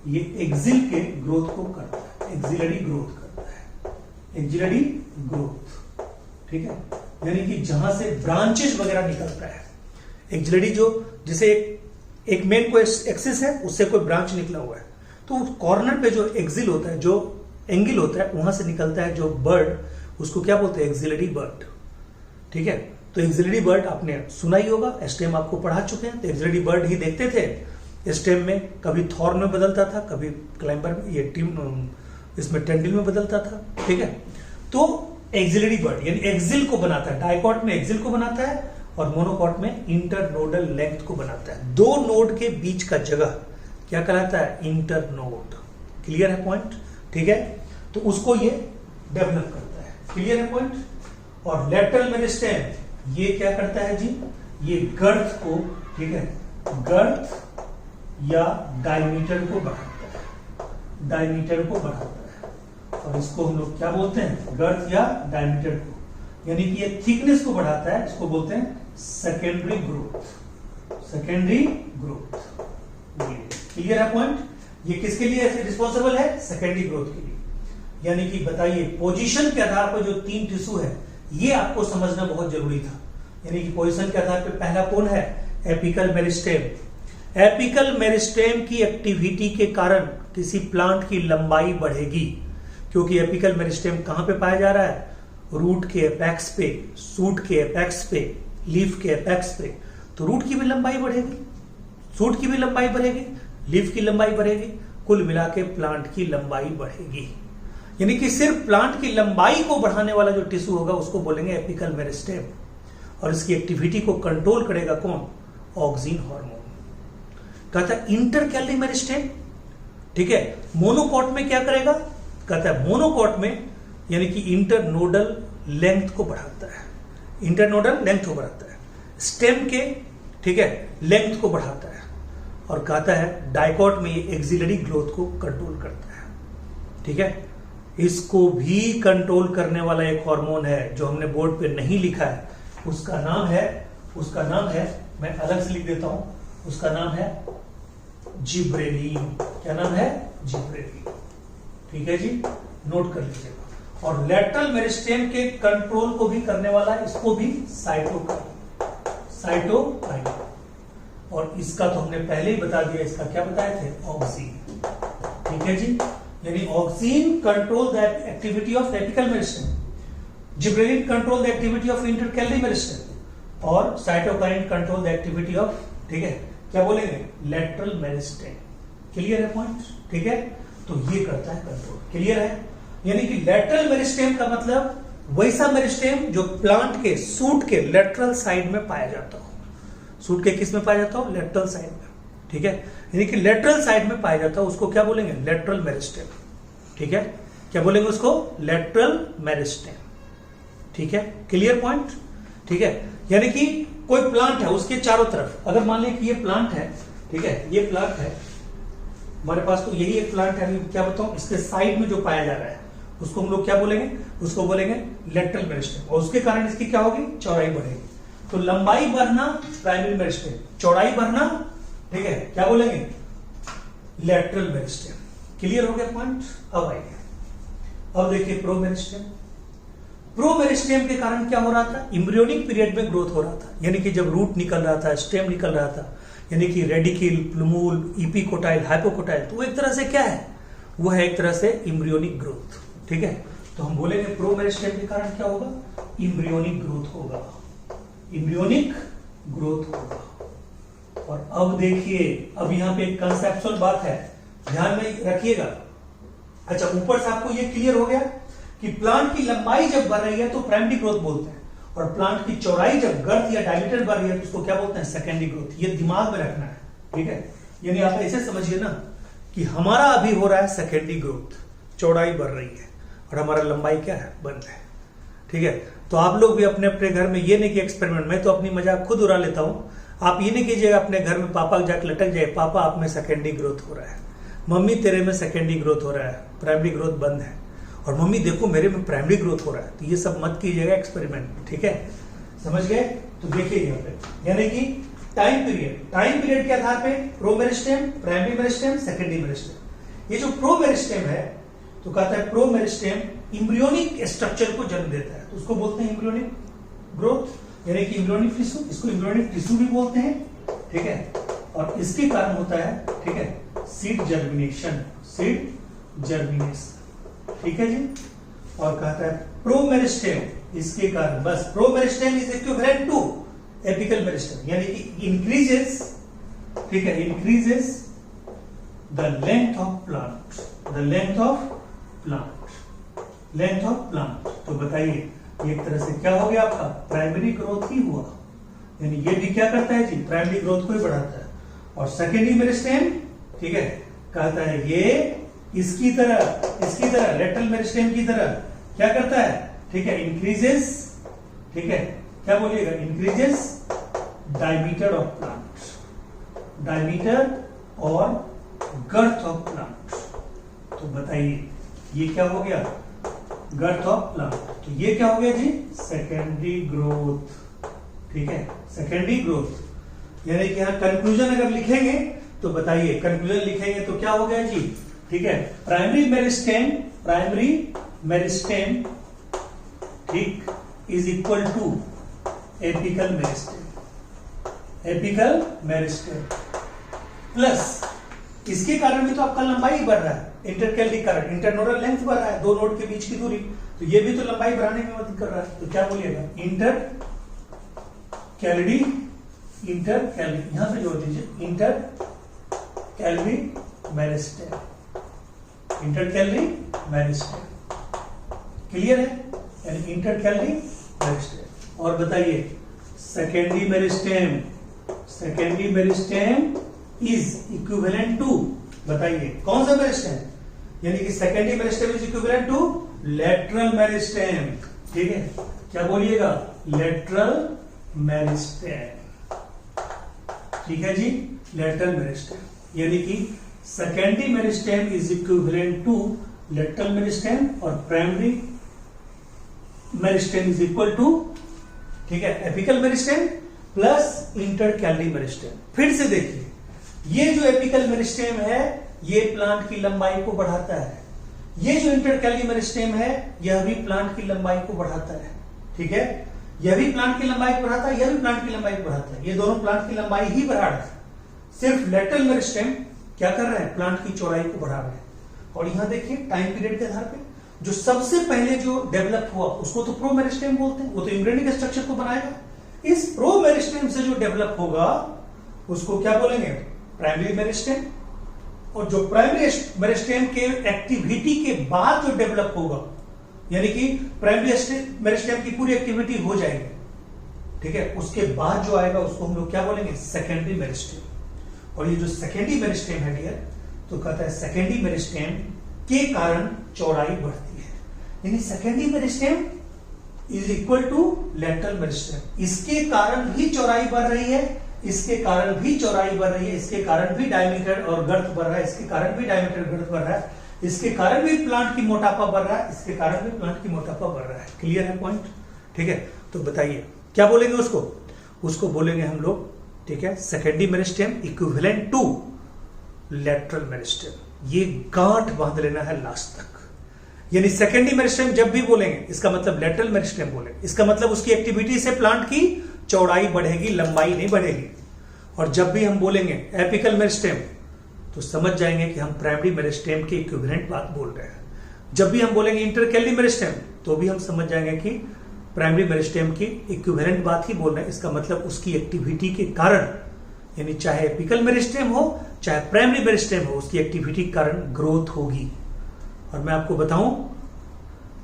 ये एक्सिल के ग्रोथ को करता है, एक्सिलरी ग्रोथ करता है, एक्सिलरी ग्रोथ, ठीक है, यानी कि जहां से ब्रांचेस वगैरह निकलता है। एक्सिलरी जो जैसे एक मेन को एक्सिस है, उससे कोई ब्रांच निकला हुआ है, तो कॉर्नर पे जो एक्सिल होता है, जो एंगल होता है, वहां से निकलता है जो बर्ड, उसको क्या बोलते हैं, एक्सिलरी बर्ड, ठीक है। तो एक्सिलरी बर्ड आपने सुना ही होगा, स्टेम आपको पढ़ा चुके हैं। तो एक्सिलरी बर्ड ही देखते थे स्टेम में, कभी थॉर्न में बदलता था, कभी क्लाइंबर में, ये टीम इसमें टेंडिल में बदलता था, ठीक है। तो एक्सिलरी बर्ड यानी एक्सिल को बनाता है, डाइकॉट में एक्सिल को बनाता है और मोनोकॉट में इंटरनोडल लेंथ को बनाता है। दो नोड के बीच का जगह क्या कहलाता है, इंटरनोड। क्लियर है पॉइंट, ठीक है। तो उसको ये डेवलप करता है, क्लियर है पॉइंट। और लेटरल मेरिस्टेम ये क्या करता है जी, ये गर्थ को, ठीक है, गर्थ या डायमीटर को बढ़ाता है, डायमीटर को बढ़ाता है। और इसको हम लोग क्या बोलते हैं, गर्थ या डायमीटर को, यानी कि ये थिकनेस को बढ़ाता है, इसको बोलते हैं secondary growth, secondary growth. Clear है पॉइंट। ये किसके लिए रिस्पॉन्सिबल है, सेकेंडरी ग्रोथ के लिए। यानी कि बताइए पोजीशन के आधार पर जो 3 टिश्यू है, ये आपको समझना बहुत जरूरी था। यानी कि पोजीशन के आधार पर पहला कौन है, एपिकल मेरिस्टेम। एपिकल मेरिस्टेम की एक्टिविटी के कारण किसी प्लांट की लंबाई बढ़ेगी, क्योंकि एपिकल मेरिस्टेम कहां पे पाया जा रहा है, रूट के एपेक्स पे, शूट के एपेक्स पे, लीफ के एपेक्स पे। तो रूट की भी लंबाई बढ़ेगी, शूट की भी लंबाई बढ़ेगी, लीफ की लंबाई बढ़ेगी, कुल मिला के प्लांट की लंबाई बढ़ेगी। यानी कि सिर्फ प्लांट की लंबाई को बढ़ाने वाला जो टिश्यू होगा उसको बोलेंगे एपिकल मेरिस्टेम। और इसकी एक्टिविटी को कंट्रोल करेगा कौन, ऑक्सिन हार्मोन। कहता है इंटरकैलरी मेरिस्टेम, ठीक है, मोनोकॉट में क्या करेगा, कहता है मोनोकॉट में यानी कि इंटरनोडल लेंथ को बढ़ाता है, इंटरनोडल लेंथ को बढ़ाता है, स्टेम के, ठीक है, लेंथ को बढ़ाता है। और कहता है डाइकॉट में ये एक्सिलरी ग्रोथ को कंट्रोल करता है, ठीक है। इसको भी कंट्रोल करने वाला एक हार्मोन है जो हमने बोर्ड पे नहीं लिखा है, उसका नाम है, मैं अलग से लिख देता हूं, उसका नाम है जिब्रेलिन। क्या नाम है, जिब्रेलिन, ठीक है जी, नोट कर लीजिएगा। और लेटरल मेरिस्टेम के कंट्रोल को भी करने वाला है, इसको भी साइटोकाइन। और इसका तो हमने पहले ही बता दिया, इसका क्या बताए थे, ऑक्सीन, ठीक है जी। यानी auxin control the activity of apical meristem, gibberellin control the activity of intercalary meristem, और cytokine control the activity of, ठीक है, क्या बोलेंगे, लेटरल मेरिस्टेम। क्लियर है पॉइंट, ठीक है। तो ये करता है कंट्रोल, क्लियर है। यानी कि लेटरल मेरिस्टेम का मतलब वैसा मेरिस्टेम जो प्लांट के सूट के लेटरल साइड में पाया जाता हो। सूट के किस में पाया जाता हो, लेटरल साइड में, ठीक है। यानी कि लेटरल साइड में पाया जाता है, उसको क्या बोलेंगे, लेटरल मेरिस्टेम, ठीक है। क्या बोलेंगे उसको, लेटरल मेरिस्टेम, ठीक है। क्लियर पॉइंट, ठीक है। यानी कि कोई प्लांट है, उसके चारों तरफ, अगर मान लें कि ये प्लांट है, ठीक है, ये प्लांट है हमारे पास, तो यही एक प्लांट है, क्या बताऊं, इसके साइड में जो पाया जा रहा है उसको हम लोग क्या बोलेंगे, उसको बोलेंगे लेटरल मेरिस्टेम। और उसके कारण इसकी क्या होगी, चौड़ाई बढ़ेगी। तो लंबाई बढ़ना प्राइमरी मेरिस्टेम, चौड़ाई बढ़ना, ठीक है, क्या बोलेंगे, लेटरल मेरिस्टेम। क्लियर हो गया पॉइंट। अब आइए, अब देखिए प्रो मेरिस्टेम। प्रो मेरिस्टेम के कारण क्या हो रहा था, एम्ब्रियोनिक पीरियड में ग्रोथ हो रहा था, यानी कि जब रूट निकल रहा था, स्टेम निकल रहा था, यानी कि रेडिकिल, प्लूमूल, इपिकोटाइल, हाइपोकोटाइल, तो वो एक तरह से क्या है, वो है एक तरह से एम्ब्रियोनिक ग्रोथ, ठीक है। तो हम बोलेंगे प्रो मेरिस्टेम के कारण क्या होगा, एम्ब्रियोनिक ग्रोथ होगा, एम्ब्रियोनिक ग्रोथ होगा। और अब देखिए, अब यहां पे एक कंसेप्चुअल बात है, ध्यान में रखिएगा। अच्छा, ऊपर से आपको ये क्लियर हो गया कि प्लांट की लंबाई जब बढ़ रही है तो प्राइमरी ग्रोथ बोलते हैं, और प्लांट की चौड़ाई जब गर्थ या डायमीटर बढ़ रही है तो उसको क्या बोलते हैं, सेकेंडरी ग्रोथ। ये दिमाग में रखना है, ठीक है। यानी आप ऐसे समझिए ना कि हमारा अभी हो रहा है सेकेंडरी ग्रोथ, चौड़ाई बढ़ रही है, और हमारा लंबाई क्या है, बंद है। ठीक है, तो आप लोग भी अपने अपने घर में ये नहीं कि एक्सपेरिमेंट, मैं तो अपनी मजाक खुद उड़ा लेता हूँ, आप ये नहीं कीजिएगा अपने घर में पापा जाके लटक जाए, पापा आप में सेकेंडरी ग्रोथ हो रहा है, मम्मी तेरे में सेकेंडरी ग्रोथ हो रहा है, प्राइमरी ग्रोथ बंद है, और मम्मी देखो मेरे में प्राइमरी ग्रोथ हो रहा है। तो ये सब मत कीजिएगा एक्सपेरिमेंट में, ठीक है, समझ गए। तो देखिए यहाँ पे यानी कि टाइम पीरियड के आधार पे pro meristem, primary meristem, secondary meristem. ये जो प्रो मेरिस्टेम है तो कहता है प्रो मेरिस्टेम इम्ब्रियोनिक स्ट्रक्चर को जन्म देता है, तो उसको बोलते हैं इम्ब्रियोनिक ग्रोथ यानी कि इम्ब्रियोनिक टिश्यू, इसको इम्ब्रियोनिक टिश्यू भी बोलते हैं। ठीक है, और इसके कारण होता है, ठीक है, सीड जर्मिनेशन, ठीक है जी। और कहता है प्रो मेरिस्टेम, इसके कारण बस promeristem is equivalent to apical meristem यानी कि इंक्रीजेस, ठीक है, increases the length of plant, तो बताइए एक तरह से क्या हो गया, आपका प्राइमरी ग्रोथ ही हुआ, यानी ये भी क्या करता है जी, प्राइमरी ग्रोथ को ही बढ़ाता है। और सेकेंडरी मेरिस्टेम, ठीक है, कहता है ये इसकी तरह लेटरल मेरिस्टेम की तरह क्या करता है, ठीक है, इंक्रीजेस, ठीक है, क्या बोलिएगा, increases diameter of plant, diameter और गर्थ ऑफ प्लांट। तो बताइए ये क्या हो गया, गर्थ ऑफ प्लांट। तो ये क्या हो गया जी, सेकेंडरी ग्रोथ, ठीक है, सेकेंडरी ग्रोथ। यानी कि यहां कंक्लूजन अगर लिखेंगे तो बताइए, कंक्लूजन लिखेंगे तो क्या हो गया जी, ठीक है, प्राइमरी मेरिस्टेम ठीक is equal to apical meristem plus इसके कारण भी तो आपका लंबाई बढ़ रहा है, इंटरकैलरी कारण, इंटरनोडल लेंथ बढ़ रहा है, दो नोड के बीच की दूरी, तो ये भी तो लंबाई बढ़ाने में मदद कर रहा है। तो क्या बोलिएगा, इंटरकैलरी, यहां पे जोड़ दीजिए, इंटरकैलरी मेरिस्टेम, क्लियर है, यानी इंटरकैलरी मेरिस्टेम। और बताइए secondary meristem is equivalent to, बताइए कौन सा मेरिस्टेम, यानी कि secondary meristem is equivalent to lateral meristem, ठीक है, क्या बोलिएगा, लेटरल मेरिस्टेम, ठीक है जी, लेटरल मेरिस्टेम, यानी कि secondary meristem is equivalent to lateral meristem और primary meristem is equal to, ठीक है, apical meristem plus intercalary meristem. फिर से देखिए, ये जो एपिकल मेरिस्टेम है ये प्लांट की लंबाई को बढ़ाता है, ये जो इंटरकैलरी मेरिस्टेम है यह भी प्लांट की लंबाई को बढ़ाता है, ठीक है, यह भी प्लांट की लंबाई को बढ़ाता है, यह भी प्लांट की लंबाई को बढ़ाता है, ये दोनों प्लांट की लंबाई ही बढ़ा रहे हैं। सिर्फ लेटरल मेरिस्टेम क्या कर रहा है, प्लांट की चौड़ाई को बढ़ा रहे हैं। और यहां देखिए टाइम पीरियड के आधार पे जो सबसे पहले जो डेवलप हुआ उसको तो प्रो मेरिस्टेम बोलते हैं, वो तो इम्ब्रियोनिक स्ट्रक्चर को बनाएगा। इस प्रो मेरिस्टेम से जो डेवलप होगा उसको क्या बोलेंगे, प्राइमरी मेरिस्टेम। और जो प्राइमरी मेरिस्टेम के एक्टिविटी के बाद जो डेवलप होगा, यानी कि प्राइमरी मेरिस्टेम की पूरी एक्टिविटी हो जाएगी, ठीक है, उसके बाद जो आएगा उसको हम लोग क्या बोलेंगे, सेकेंडरी मेरिस्टेम। और ये जो सेकेंडरी मेरिस्टेम है डियर, तो कहता है सेकेंडरी मेरिस्टेम के कारण चौड़ाई बढ़ती है, यानी secondary meristem is equal to lateral meristem, इसके कारण भी चौड़ाई बढ़ रही है, इसके कारण भी चौड़ाई बढ़ रही है, इसके कारण भी डायमीटर और गर्थ बढ़ रहा है, इसके कारण भी डायमीटर गर्थ बढ़ रहा है, इसके कारण भी प्लांट की मोटापा बढ़ रहा है, इसके कारण भी प्लांट की मोटापा बढ़ रहा है। क्लियर है पॉइंट, ठीक है। तो बताइए क्या बोलेंगे उसको बोलेंगे हम लोग, ठीक है, secondary meristem equivalent to lateral meristem. ये गांठ बांध लेना है लास्ट तक, यानी सेकेंडरी मेरिस्टेम जब भी बोलेंगे इसका मतलब लेटरल मेरिस्टेम बोलेंगे, इसका मतलब उसकी एक्टिविटी से प्लांट की चौड़ाई बढ़ेगी, लंबाई नहीं बढ़ेगी। और जब भी हम बोलेंगे एपिकल मेरिस्टेम तो समझ जाएंगे कि हम प्राइमरी मेरिस्टेम के इक्विवेलेंट बात बोल रहे हैं। जब भी हम बोलेंगे इंटरकैलरी मेरिस्टेम तो भी हम समझ जाएंगे कि प्राइमरी मेरिस्टेम की इक्विवेलेंट बात ही बोल रहे हैं, इसका मतलब उसकी एक्टिविटी के कारण, यानी चाहे एपिकल मेरिस्टेम हो चाहे प्राइमरी मेरिस्टेम हो, उसकी एक्टिविटी के कारण ग्रोथ होगी। और मैं आपको बताऊं,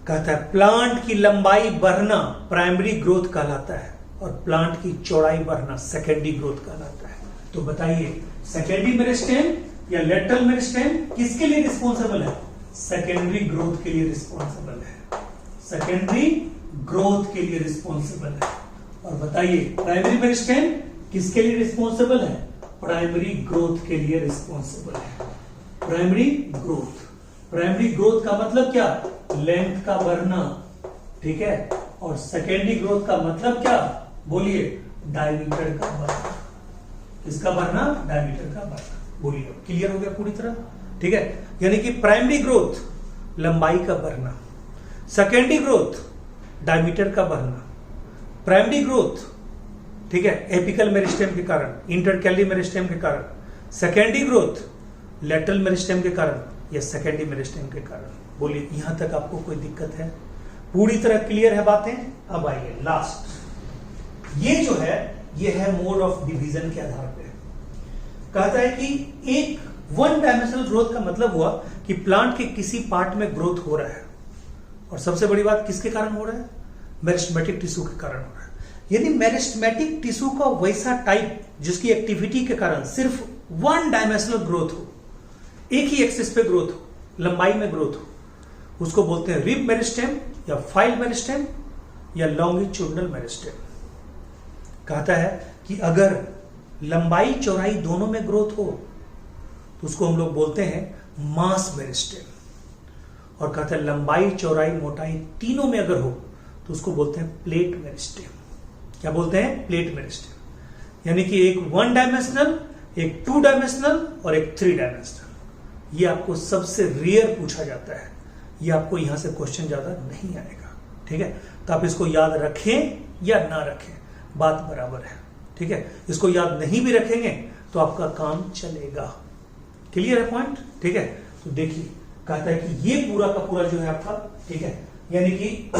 कहता है प्लांट की लंबाई बढ़ना प्राइमरी ग्रोथ कहलाता है और प्लांट की चौड़ाई बढ़ना सेकेंडरी ग्रोथ कहलाता है। तो बताइए सेकेंडरी मेरिस्टेम या लेटरल मेरिस्टेम किसके लिए रिस्पॉन्सिबल है, सेकेंडरी ग्रोथ के लिए रिस्पॉन्सिबल है, सेकेंडरी ग्रोथ के लिए रिस्पॉन्सिबल है। और बताइए प्राइमरी मेरिस्टेम किसके लिए रिस्पॉन्सिबल है? प्राइमरी ग्रोथ के लिए रिस्पॉन्सिबल है। प्राइमरी ग्रोथ, प्राइमरी ग्रोथ का मतलब क्या? लेंथ का बढ़ना, ठीक है। और सेकेंडरी ग्रोथ का मतलब क्या? बोलिए, डायमीटर का बढ़ना। किसका बढ़ना? डायमीटर का बढ़ना। बोलिए, क्लियर हो गया पूरी तरह? ठीक है, यानी कि प्राइमरी ग्रोथ लंबाई का बढ़ना, सेकेंडरी ग्रोथ डायमीटर का बढ़ना, प्राइमरी ग्रोथ, ठीक है, एपिकल मेरिस्टेम के कारण, इंटरकैली मेरिस्टेम के कारण, सेकेंडरी ग्रोथ लैटरल मेरिस्टेम के कारण या सेकेंडरी मेरिस्टेम के कारण। बोलिए, यहां तक आपको कोई दिक्कत है? पूरी तरह क्लियर है बातें? अब आइए लास्ट, ये जो है ये है मोड ऑफ डिवीजन के आधार पे। कहता है कि एक वन डायमेंशनल ग्रोथ का मतलब हुआ कि प्लांट के किसी पार्ट में ग्रोथ हो रहा है, और सबसे बड़ी बात किसके कारण हो रहा है? मेरिस्टेमेटिक टिश्यू के कारण हो रहा है। यदि मेरिस्टेमेटिक टिश्यू का वैसा टाइप जिसकी एक्टिविटी के कारण सिर्फ वन डायमेंशनल ग्रोथ हो, एक ही एक्सिस पे ग्रोथ हो, लंबाई में ग्रोथ हो, उसको बोलते हैं रिब मेरिस्टेम या फाइल मेरिस्टेम या लॉन्गिट्यूडनल मेरिस्टेम। कहता है कि अगर लंबाई चौड़ाई दोनों में ग्रोथ हो तो उसको हम लोग बोलते हैं मास मेरिस्टेम। और कहता है लंबाई चौड़ाई मोटाई तीनों में अगर हो तो उसको बोलते हैं प्लेट मेरिस्टेम। क्या बोलते हैं? Plate meristem. यानी कि एक वन डायमेंशनल, एक टू डायमेंशनल और एक थ्री डायमेंशनल। ये आपको सबसे रेयर पूछा जाता है, ये आपको यहां से क्वेश्चन ज्यादा नहीं आएगा, ठीक है। तो आप इसको याद रखें या ना रखें, बात बराबर है, ठीक है। इसको याद नहीं भी रखेंगे तो आपका काम चलेगा। क्लियर है पॉइंट? ठीक है। तो देखिए, कहता है कि ये पूरा का पूरा जो है आपका, ठीक है, यानी कि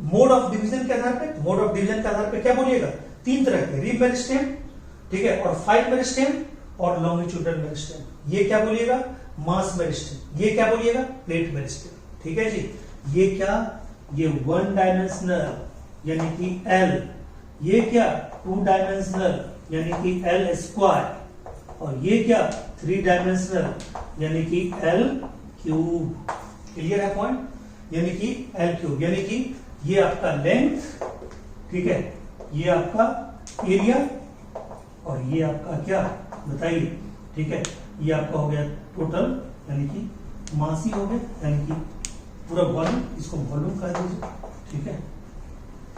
मोड ऑफ डिवीजन के आधार पे, मोड ऑफ डिवीजन के आधार पे क्या बोलिएगा? तीन तरह के, रिब मेरिस्टेम, ठीक है, और फाइल मेरिस्टेम और लॉन्गिट्यूडनल मेरिस्टेम। ये क्या बोलिएगा? मास मेरिस्टेम। ये क्या बोलिएगा? Plate meristem. ठीक है जी। ये क्या? ये वन डायमेंशनल यानी कि एल, ये क्या? टू डायमेंशनल यानी कि एल स्क्वायर, और ये क्या? थ्री डायमेंशनल यानी कि एल क्यूब। क्लियर है पॉइंट? यानी कि एल क्यूब, यानी कि ये आपका लेंथ, ठीक है, ये आपका एरिया और ये आपका क्या बताइए, ठीक है, ये आपका हो गया टोटल यानी कि मास ही हो गया, यानी कि पूरा वॉल्यूम, इसको वॉल्यूम कह दीजिए, ठीक है।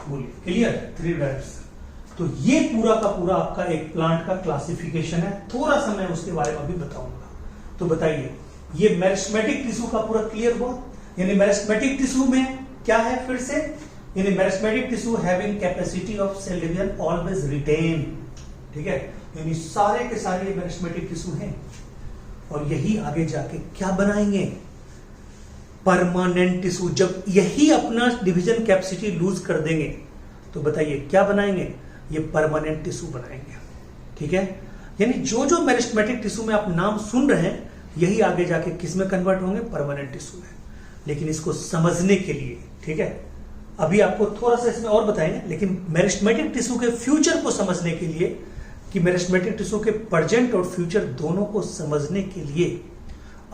बोलिए, क्लियर? Three dimensional. तो ये पूरा का पूरा आपका एक प्लांट का क्लासिफिकेशन है। थोड़ा सा मैं उसके बारे में अभी बताऊंगा। तो बताइए, ये मेरिस्टेमेटिक टिश्यू का पूरा क्लियर हुआ? यानी मेरिस्टेमेटिक टिश्यू में क्या है? फिर से, यानी meristematic tissue having capacity of cell division always retain, ठीक है, यानी सारे के सारे मेरिस्टेमेटिक टिश्यू हैं, और यही आगे जाके क्या बनाएंगे? Permanent tissue. जब यही अपना डिवीजन कैपेसिटी लूज कर देंगे तो बताइए क्या बनाएंगे? ये परमानेंट टिश्यू बनाएंगे, ठीक है। यानी जो जो मेरिस्टेमेटिक टिश्यू में आप नाम सुन रहे हैं, यही आगे जाके किस में कन्वर्ट होंगे? परमानेंट टिश्यू में। लेकिन इसको समझने के लिए, ठीक है, अभी आपको थोड़ा सा इसमें और बताएंगे, लेकिन मेरिस्टेमेटिक टिश्यू के फ्यूचर को समझने के लिए, कि मेरिस्टेमेटिक टिश्यू के प्रेजेंट और फ्यूचर दोनों को समझने के लिए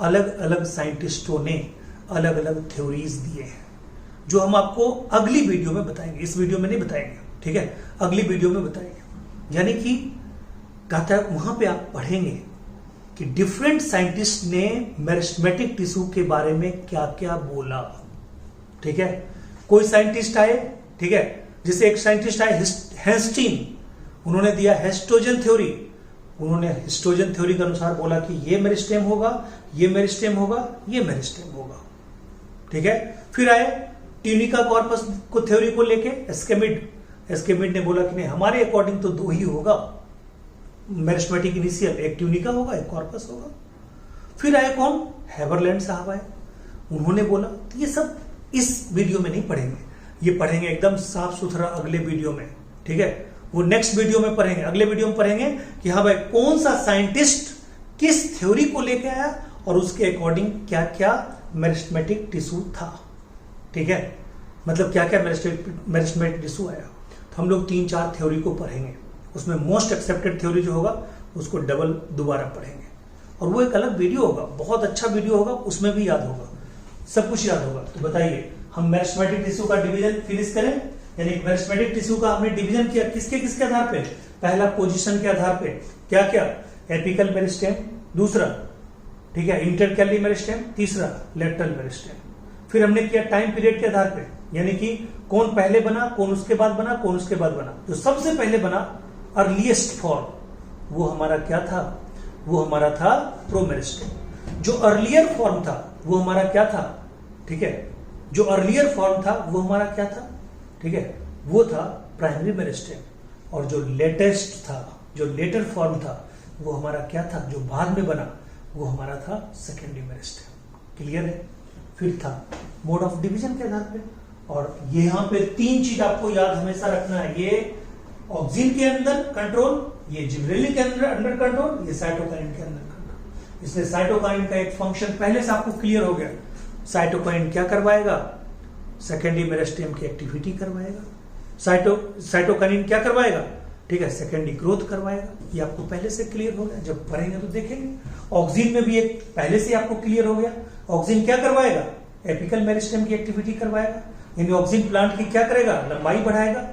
अलग अलग साइंटिस्टों ने अलग अलग थ्योरीज दिए हैं, जो हम आपको अगली वीडियो में बताएंगे। इस वीडियो में नहीं बताएंगे, ठीक है, अगली वीडियो में बताएंगे। यानी कि कहता है वहां पे आप पढ़ेंगे कि डिफरेंट साइंटिस्ट ने मेरिस्टेमेटिक टिश्यू के बारे में क्या क्या बोला, ठीक है। कोई साइंटिस्ट आए, ठीक है, जैसे एक साइंटिस्ट आए हेस्टिन, उन्होंने दिया हेस्टोजन थ्योरी। उन्होंने हिस्टोजन थ्योरी के अनुसार बोला कि ये मेरिस्टेम होगा, ये मेरिस्टेम होगा, ये मेरिस्टेम होगा, ठीक है। फिर आए ट्यूनिका कॉर्पस को थ्योरी को लेके एस्केमिड ने बोला कि नहीं, हमारे अकॉर्डिंग तो दो ही होगा मेरिस्टेमेटिक इनिशियल, एक ट्यूनिका होगा, एक कॉर्पस होगा। फिर आए कौन? हैबरलैंड साहब आए, उन्होंने बोला। तो ये सब इस वीडियो में नहीं पढ़ेंगे, ये पढ़ेंगे एकदम साफ सुथरा अगले वीडियो में, ठीक है। वो नेक्स्ट वीडियो में पढ़ेंगे, अगले वीडियो में पढ़ेंगे कि हाँ भाई कौन सा साइंटिस्ट किस थ्योरी को लेके आया और उसके अकॉर्डिंग क्या क्या मेरिस्टेमेटिक टिश्यू था, ठीक है, मतलब क्या क्या मेरिस्टेमेटिक टिश्यू आया। तो हम लोग 3-4 थ्योरी को पढ़ेंगे, उसमें मोस्ट एक्सेप्टेड थ्योरी जो होगा उसको डबल दोबारा पढ़ेंगे। और वो एक अलग वीडियो होगा, बहुत अच्छा वीडियो होगा, उसमें भी याद होगा, सब कुछ याद होगा। तो बताइए हम मेरिस्टेमेटिक टिश्यू का डिवीजन फिनिश करें, यानी मेरिस्टेमेटिक टिश्यू का हमने डिवीजन किया किसके किसके आधार पे? पहला पोजीशन के आधार पे, क्या क्या? एपिकल मेरिस्टेम, दूसरा ठीक है इंटरकैली मेरिस्टेम, तीसरा लेटरल मेरिस्टेम। फिर हमने किया टाइम पीरियड के आधार पे, यानी कि कौन पहले बना, कौन उसके बाद बना, कौन उसके बाद बना। जो सबसे पहले बना अर्लीस्ट फॉर्म वो हमारा क्या था? वो हमारा था प्रोमेरिस्टेम। जो अर्लियर फॉर्म था वो हमारा क्या था? ठीक है, जो अर्लियर फॉर्म था वो हमारा क्या था? ठीक है, वो था प्राइमरी मेरिस्टेम। और जो लेटेस्ट था, जो लेटर फॉर्म था वो हमारा क्या था? जो बाद में बना वो हमारा था सेकेंडरी मेरिस्टेम। क्लियर है? फिर था मोड ऑफ डिवीजन के आधार पे, और यहां पे 3 चीज आपको याद हमेशा रखना है, ये ऑक्सिन के अंदर कंट्रोल, ये जिबरेलिक के अंदर कंट्रोल, ये साइटोकाइन के अंदर कंट्रोल। इसलिए साइटोकाइन का एक फंक्शन पहले से आपको क्लियर हो गया। साइटोकाइन क्या करवाएगा? सेकेंडरी मेरिस्टेम की एक्टिविटी करवाएगा। साइटोकाइन क्या करवाएगा? ठीक है, सेकेंडरी ग्रोथ करवाएगा। ये आपको पहले से क्लियर हो गया, जब पढ़ेंगे तो देखेंगे। ऑक्सिन में भी एक पहले से आपको क्लियर हो गया। ऑक्सिन क्या करवाएगा? एपिकल मेरिस्टेम की एक्टिविटी करवाएगा, यानी ऑक्सिन प्लांट की क्या करेगा? लंबाई बढ़ाएगा।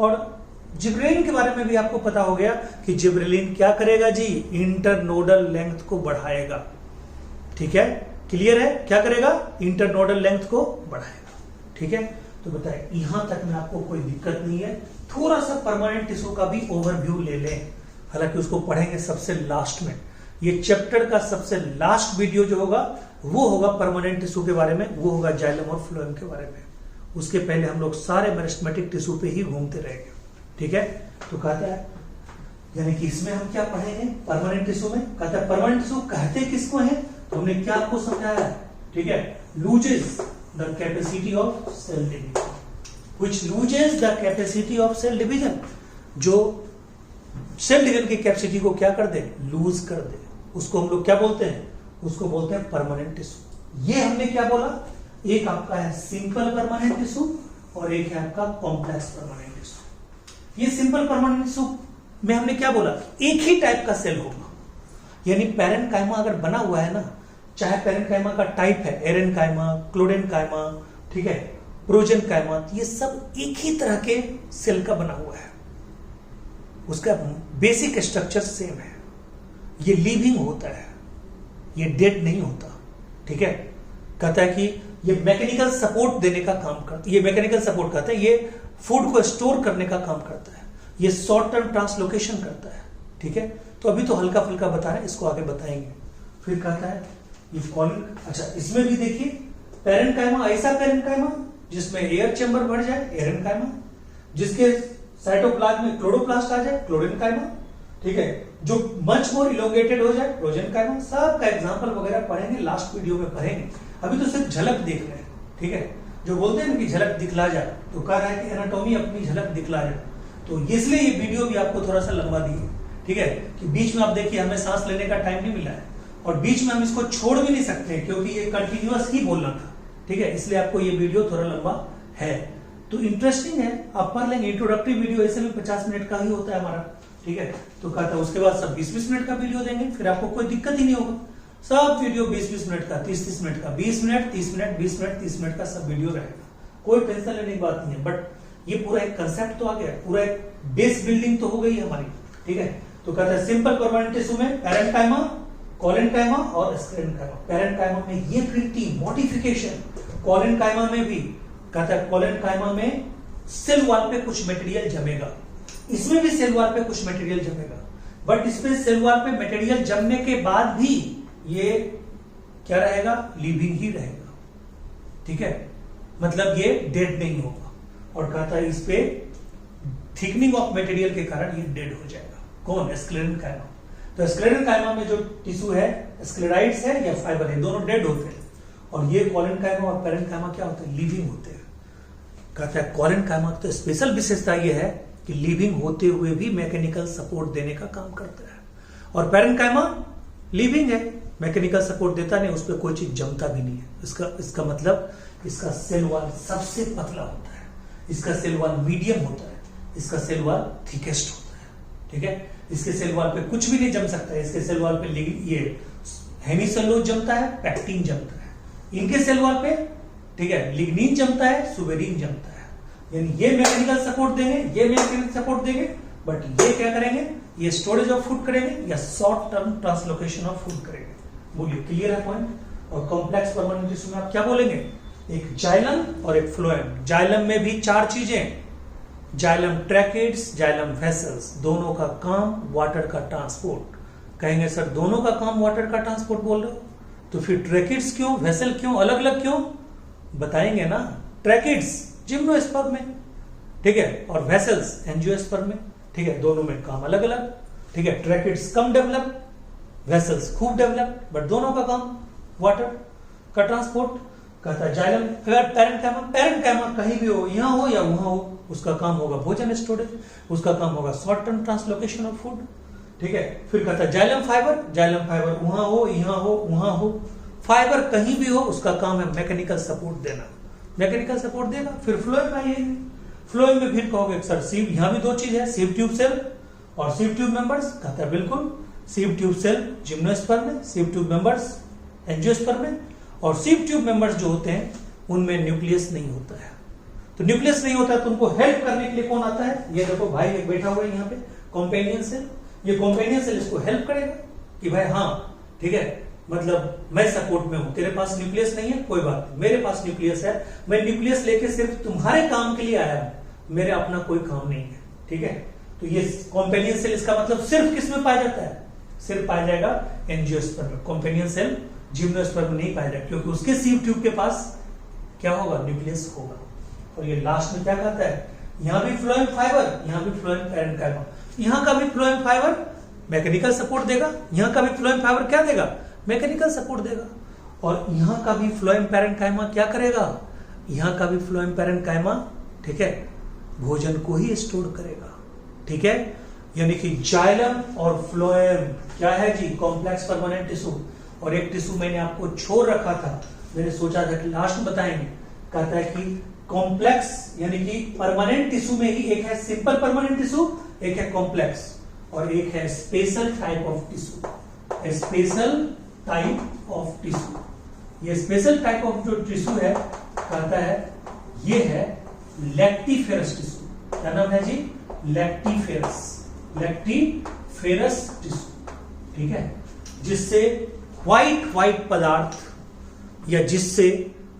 और जिब्रेलिन के बारे में भी आपको पता हो गया कि जिब्रेलिन क्या करेगा जी? इंटरनोडल लेंथ को बढ़ाएगा। ठीक है, क्लियर है? क्या करेगा? इंटरनोडल लेंथ को बढ़ाएगा। ठीक है, तो बताए यहां तक में आपको कोई दिक्कत नहीं है। थोड़ा सा परमानेंट टिश्यू का भी ओवरव्यू ले लें, हालांकि उसको पढ़ेंगे सबसे लास्ट में। ये चैप्टर का सबसे लास्ट वीडियो जो होगा वो होगा परमानेंट टिश्यू के बारे में, वो होगा जाइलम और फ्लोएम के बारे में। उसके पहले हम लोग सारे मेरिस्टेमेटिक टिश्यू पे ही घूमते रहेंगे। ठीक है, तो कहता है यानी कि इसमें हम क्या पढ़ेंगे परमानेंट टिश्यू में? कहता है परमानेंट टिश्यू कहते किसको है? हमने क्या आपको समझाया है? ठीक है, loses the capacity of cell division, which loses the capacity of cell division, जो सेल डिवीजन की कैपेसिटी को क्या कर दे? लूज कर दे। उसको हम लोग क्या बोलते हैं? उसको बोलते हैं परमानेंट टिश्यू। ये हमने क्या बोला? एक आपका है सिंपल परमानेंट टिश्यू और एक है आपका कॉम्प्लेक्स परमानेंट टिश्यू। ये सिंपल परमानेंट टिश्यू में हमने क्या बोला? एक ही टाइप का सेल होगा, यानी पैरेन्काइमा अगर बना हुआ है ना, चाहे पैरेन्काइमा का टाइप है एरेन्काइमा, क्लोडेन्काइमा, ठीक है, प्रोजेन्काइमा, ये सब एक ही तरह के सेल का बना हुआ है। उसका बेसिक स्ट्रक्चर सेम है। ये लिविंग होता है, ये डेड नहीं होता। ठीक है, कहता है कि ये मैकेनिकल सपोर्ट देने का काम करता है। ये मैकेनिकल सपोर्ट कहता है, ये फूड को स्टोर करने का काम करता है, ये शॉर्ट टर्म ट्रांसलोकेशन करता है। ठीक है, तो अभी तो हल्का फुल्का बता रहे हैं, इसको आगे बताएंगे। फिर कहता है ये कॉलिंग, अच्छा इसमें भी देखिए पैरेन्काइमा, ऐसा पैरेन्काइमा जिसमें एयर चैम्बर बढ़ जाए एरेन्काइमा, जिसके साइटोप्लाज्म में क्लोरोप्लास्ट आ जाए क्लोरेन्काइमा, ठीक है, जो मच मोर इलोंगेटेड हो जाए प्रोजेन्काइमा। सब का एग्जांपल वगैरह पढ़ेंगे, लास्ट वीडियो में पढ़ेंगे। अभी तो सिर्फ झलक देख रहे हैं। ठीक है, जो बोलते हैं कि झलक दिखला जाए, तो कह रहा है कि एनाटॉमी अपनी झलक दिखला जाए, तो इसलिए ये वीडियो भी आपको थोड़ा सा लंबा दी है। ठीक है, कि बीच में आप देखिए हमें सांस लेने का टाइम नहीं मिला है, और बीच में हम इसको छोड़ भी नहीं सकते क्योंकि ये कंटिन्यूअस ही बोलना था। ठीक है, इसलिए आपको ये वीडियो थोड़ा लंबा है, तो इंटरेस्टिंग है, आप पढ़ लेंगे। इंट्रोडक्टरी वीडियो ऐसे भी 50 मिनट का ही होता है हमारा। ठीक है, तो कहता है उसके बाद सब 20-20 मिनट का वीडियो देंगे, फिर आपको कोई दिक्कत ही नहीं होगा। सब वीडियो 20-20 मिनट का, 30-30 मिनट का, 20 मिनट 30 मिनट 20 मिनट 30 मिनट का सब वीडियो रहेगा। कोई टेंशन लेने की बात नहीं है, बट ये पूरा एक कंसेप्ट तो आ गया, पूरा एक बेस बिल्डिंग तो हो गई हमारी। ठीक है, तो कहता है सिंपल परमानेंट टिश्यू में पैरेन्काइमा, कोलेन्काइमा और स्क्लेरेन्काइमा। पैरेन्काइमा में ये फिर थी मॉडिफिकेशन, कोलेन्काइमा में भी कहता है कोलेन्काइमा में सेल वॉल पे कुछ मटेरियल जमेगा, इसमें भी सेल वॉल पे कुछ मटेरियल जमेगा, बट इसमें सेल वॉल पे मटेरियल जमने के बाद भी ये क्या रहेगा? लिविंग ही रहेगा। ठीक है, मतलब ये डेड नहीं होगा। और कहता है इस पे थिकनिंग ऑफ मटेरियल के कारण ये डेड हो जाएगा। कौन? स्क्लेरेन्काइमा। तो स्क्लेरेन्काइमा में जो टिश्यू है स्क्लेराइड्स है या फाइबर है, दोनों डेड होते हैं, और ये कोलेन्काइमा और पैरेन्काइमा क्या होते हैं? लिविंग होते हैं। कहता है कोलेन्काइमा तो स्पेशल विशेषता ये है कि लिविंग होते हुए भी मैकेनिकल सपोर्ट देने का काम करता है, और पैरेन्काइमा लिविंग है, मैकेनिकल सपोर्ट देता नहीं, उस पर कोई चीज जमता भी नहीं है। इसका मतलब इसका सेल वॉल सबसे पतला होता है, इसका सेल वॉल मीडियम होता है, इसका सेल वॉल थिकेस्ट होता है। ठीक है, इसके सेल वॉल पे कुछ भी नहीं जम सकता है, इसके सेल वॉल पे ये हेमिसेलुलोज जमता है, पैक्टिन जमता है। इनके सेल वॉल पे, ठीक है, लिग्निन जमता है, सुबेरिन जमता है। यानी ये मैकेनिकल सपोर्ट देंगे, ये मैकेनिकल सपोर्ट देंगे, बट ये क्या करेंगे, ये स्टोरेज ऑफ फूड करेंगे या short term translocation of food करेंगे। बोलिए, क्लियर है पॉइंट? और कॉम्प्लेक्स परमानेंट टिश्यू में आप क्या बोलेंगे, एक जाइलम और एक फ्लोएम। जाइलम में भी 4 चीजें, जाइलम ट्रैकेट्स, जाइलम वेसल्स, दोनों का काम वाटर का ट्रांसपोर्ट। कहेंगे सर दोनों का काम वाटर का ट्रांसपोर्ट बोल रहे हो, तो फिर ट्रैकेट्स क्यों, वेसल क्यों, अलग अलग क्यों? बताएंगे ना। ट्रैकेट्स जिम्नोस्पर्म में, ठीक है, और वेसल्स एंजियोस्पर्म में, ठीक है, दोनों में काम अलग अलग, ठीक है। ट्रैकेट्स कम डेवलप, वेसल्स खूब डेवलप, बट दोनों का काम वाटर का ट्रांसपोर्ट। कहता है जाइलम, अगर पेरेंट कैमा कहीं भी हो, यहां हो या वहां हो, उसका काम होगा भोजन स्टोरेज, उसका काम होगा short term translocation of food, ठीक है। फिर कहता है जाइलम फाइबर वहां हो, यहां हो, वहां हो, फाइबर कहीं भी हो, उसका काम है मैकेनिकल सपोर्ट देना, मैकेनिकल सपोर्ट देगा। फिर फ्लोएम आइए, फ्लोएम में फिर कहोगे सर सीव, यहां भी 2 चीज है, सीव ट्यूब सेल और सीव ट्यूब मेंबर्स। कहता है बिल्कुल, सीव ट्यूब सेल जिम्नोस्पर्म में, सीव ट्यूब मेंबर्स एंजियोस्पर्म में, और सीव ट्यूब मेंबर्स जो होते हैं उनमें न्यूक्लियस नहीं होता है। तो न्यूक्लियस नहीं होता है तो उनको हेल्प करने के लिए कौन आता है, ये देखो भाई एक बैठा हुआ है यहाँ पे, कॉम्पेनियन सेल। ये कॉम्पेनियन सेल इसको हेल्प करेगा कि भाई हाँ ठीक है, मतलब मैं सपोर्ट में हूं, तेरे पास न्यूक्लियस नहीं है कोई बात नहीं, मेरे पास न्यूक्लियस है, मैं न्यूक्लियस लेके सिर्फ तुम्हारे काम के लिए आया हूं, मेरे अपना कोई काम नहीं है, ठीक है। तो ये कॉम्पेनियन सेल इसका मतलब सिर्फ किस में पाया जाता है, सिर्फ पाया जाएगा एंजियोस्पर्म में। कॉम्पेनियन सेल जिम्नोस्पर्म में नहीं पाया जाएगा क्योंकि उसके सीव ट्यूब के पास क्या होगा, न्यूक्लियस होगा। और ये लास्ट में क्या कहता है, यहां भी फ्लोएम फाइबर, यहां भी फ्लोएम पैरेन्काइमा, यहां का भी फ्लोएम फाइबर मैकेनिकल सपोर्ट देगा, यहां का भी फ्लोएम फाइबर क्या देगा, मैकेनिकल सपोर्ट देगा। और यहां का भी फ्लोएम पैरेन्काइमा क्या करेगा, यहां का भी फ्लोएम पैरेन्काइमा, ठीक है, भोजन को ही स्टोर करेगा, ठीक है। यानी कि जाइलम और फ्लोएम क्या है जी, कॉम्प्लेक्स परमानेंट टिश्यू। और एक टिश्यू मैंने आपको छोड़ रखा था, मैंने सोचा था कि लास्ट में बताएंगे, कहता है कि कॉम्प्लेक्स यानी कि परमानेंट टिश्यू में ही एक है सिंपल परमानेंट टिश्यू, एक है कॉम्प्लेक्स, और एक है special type of tissue, special type of tissue. ये स्पेशल टाइप ऑफ जो टिश्यू है, कहता है ये है लैक्टिफेरस टिश्यू। क्या नाम है जी, लैक्टिफेरस, लैक्टिफेरस टिश्यू, ठीक है, जिससे व्हाइट पदार्थ या जिससे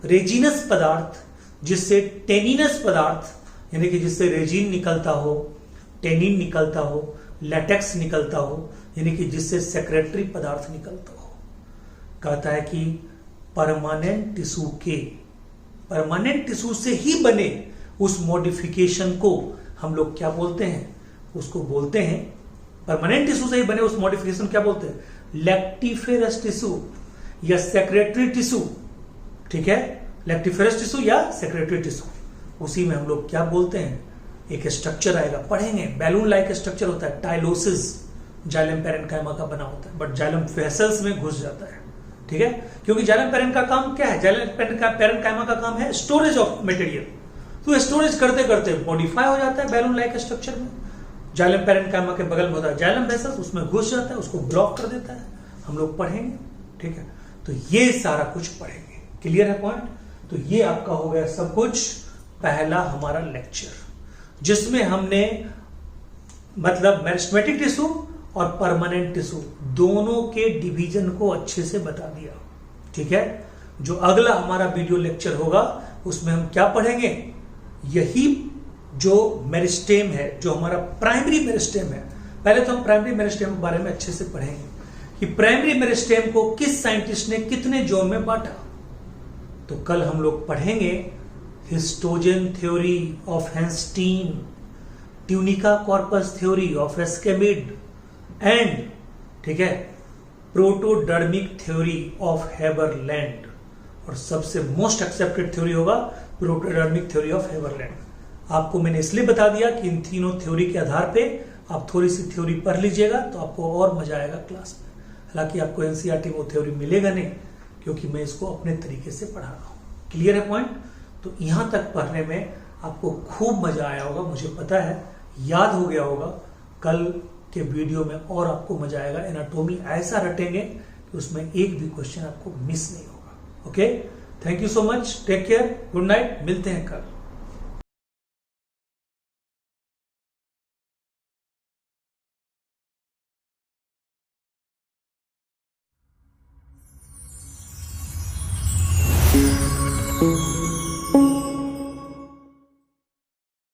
रेजिनस पदार्थ, जिससे टेनिनस पदार्थ, यानी कि जिससे रेजिन निकलता हो, टेनिन निकलता हो, लैटेक्स निकलता हो, यानी कि जिससे सेक्रेटरी पदार्थ निकलता हो। कहता है कि परमानेंट टिश्यू के, परमानेंट टिश्यू से ही बने उस मॉडिफिकेशन को हम लोग क्या बोलते हैं, उसको बोलते हैं परमानेंट टिश्यू से ही बने उस मॉडिफिकेशन क्या बोलते हैं, लैक्टिफेरस टिश्यू या सेक्रेटरी टिश्यू, ठीक है, लैक्टिफेरस टिश्यू या सेक्रेटरी टिश्यू। उसी में हम लोग क्या बोलते हैं, एक स्ट्रक्चर आएगा, पढ़ेंगे, बैलून लाइक स्ट्रक्चर होता है, टाइलोसिस जाइलम पैरेन्काइमा का बना होता है, बट जाइलम वेसल्स में घुस जाता है, ठीक है, क्योंकि जाइलम पैरेन्काइमा का काम क्या है, जाइलम पैरेन्काइमा का काम है स्टोरेज ऑफ मटेरियल, तो स्टोरेज करते करते मॉडिफाई हो जाता है बैलून लाइक स्ट्रक्चर में। जाइलम पैरेन्काइमा के बगल में होता है जाइलम वेसल्स, उसमें घुस जाता है, उसको ब्लॉक कर देता है, हम लोग पढ़ेंगे, ठीक है। तो ये सारा कुछ पढ़ेंगे, क्लियर है पॉइंट। तो ये आपका हो गया सब कुछ पहला हमारा लेक्चर, जिसमें हमने मतलब मेरिस्टेमेटिक टिश्यू और परमानेंट टिश्यू दोनों के डिवीजन को अच्छे से बता दिया, ठीक है। जो अगला हमारा वीडियो लेक्चर होगा उसमें हम क्या पढ़ेंगे, यही जो मेरिस्टेम है, जो हमारा प्राइमरी मेरिस्टेम है। पहले तो हम प्राइमरी मेरिस्टेम के बारे में अच्छे से पढ़ेंगे कि प्राइमरी मेरिस्टेम को किस साइंटिस्ट ने कितने जोन में बांटा। तो कल हम लोग पढ़ेंगे histogen theory of Hanstein, tunica corpus theory of Schmidt and, ठीक है, प्रोटोडर्मिक थ्योरी ऑफ हेबरलैंड, और सबसे मोस्ट एक्सेप्टेड थ्योरी होगा प्रोटोडर्मिक थ्योरी ऑफ हेबरलैंड। आपको मैंने इसलिए बता दिया कि इन तीनों थ्योरी के आधार पे आप थोड़ी सी थ्योरी पढ़ लीजिएगा तो आपको और मजा आएगा क्लास में। हालांकि आपको एनसीईआरटी में वो थ्योरी मिलेगा नहीं, क्योंकि मैं इसको अपने तरीके से पढ़ा रहा हूँ, क्लियर है पॉइंट। तो यहां तक पढ़ने में आपको खूब मजा आया होगा, मुझे पता है, याद हो गया होगा। कल के वीडियो में और आपको मजा आएगा, एनाटॉमी ऐसा रटेंगे कि उसमें एक भी क्वेश्चन आपको मिस नहीं होगा। Okay, thank you so much, take care, good night, मिलते हैं कल।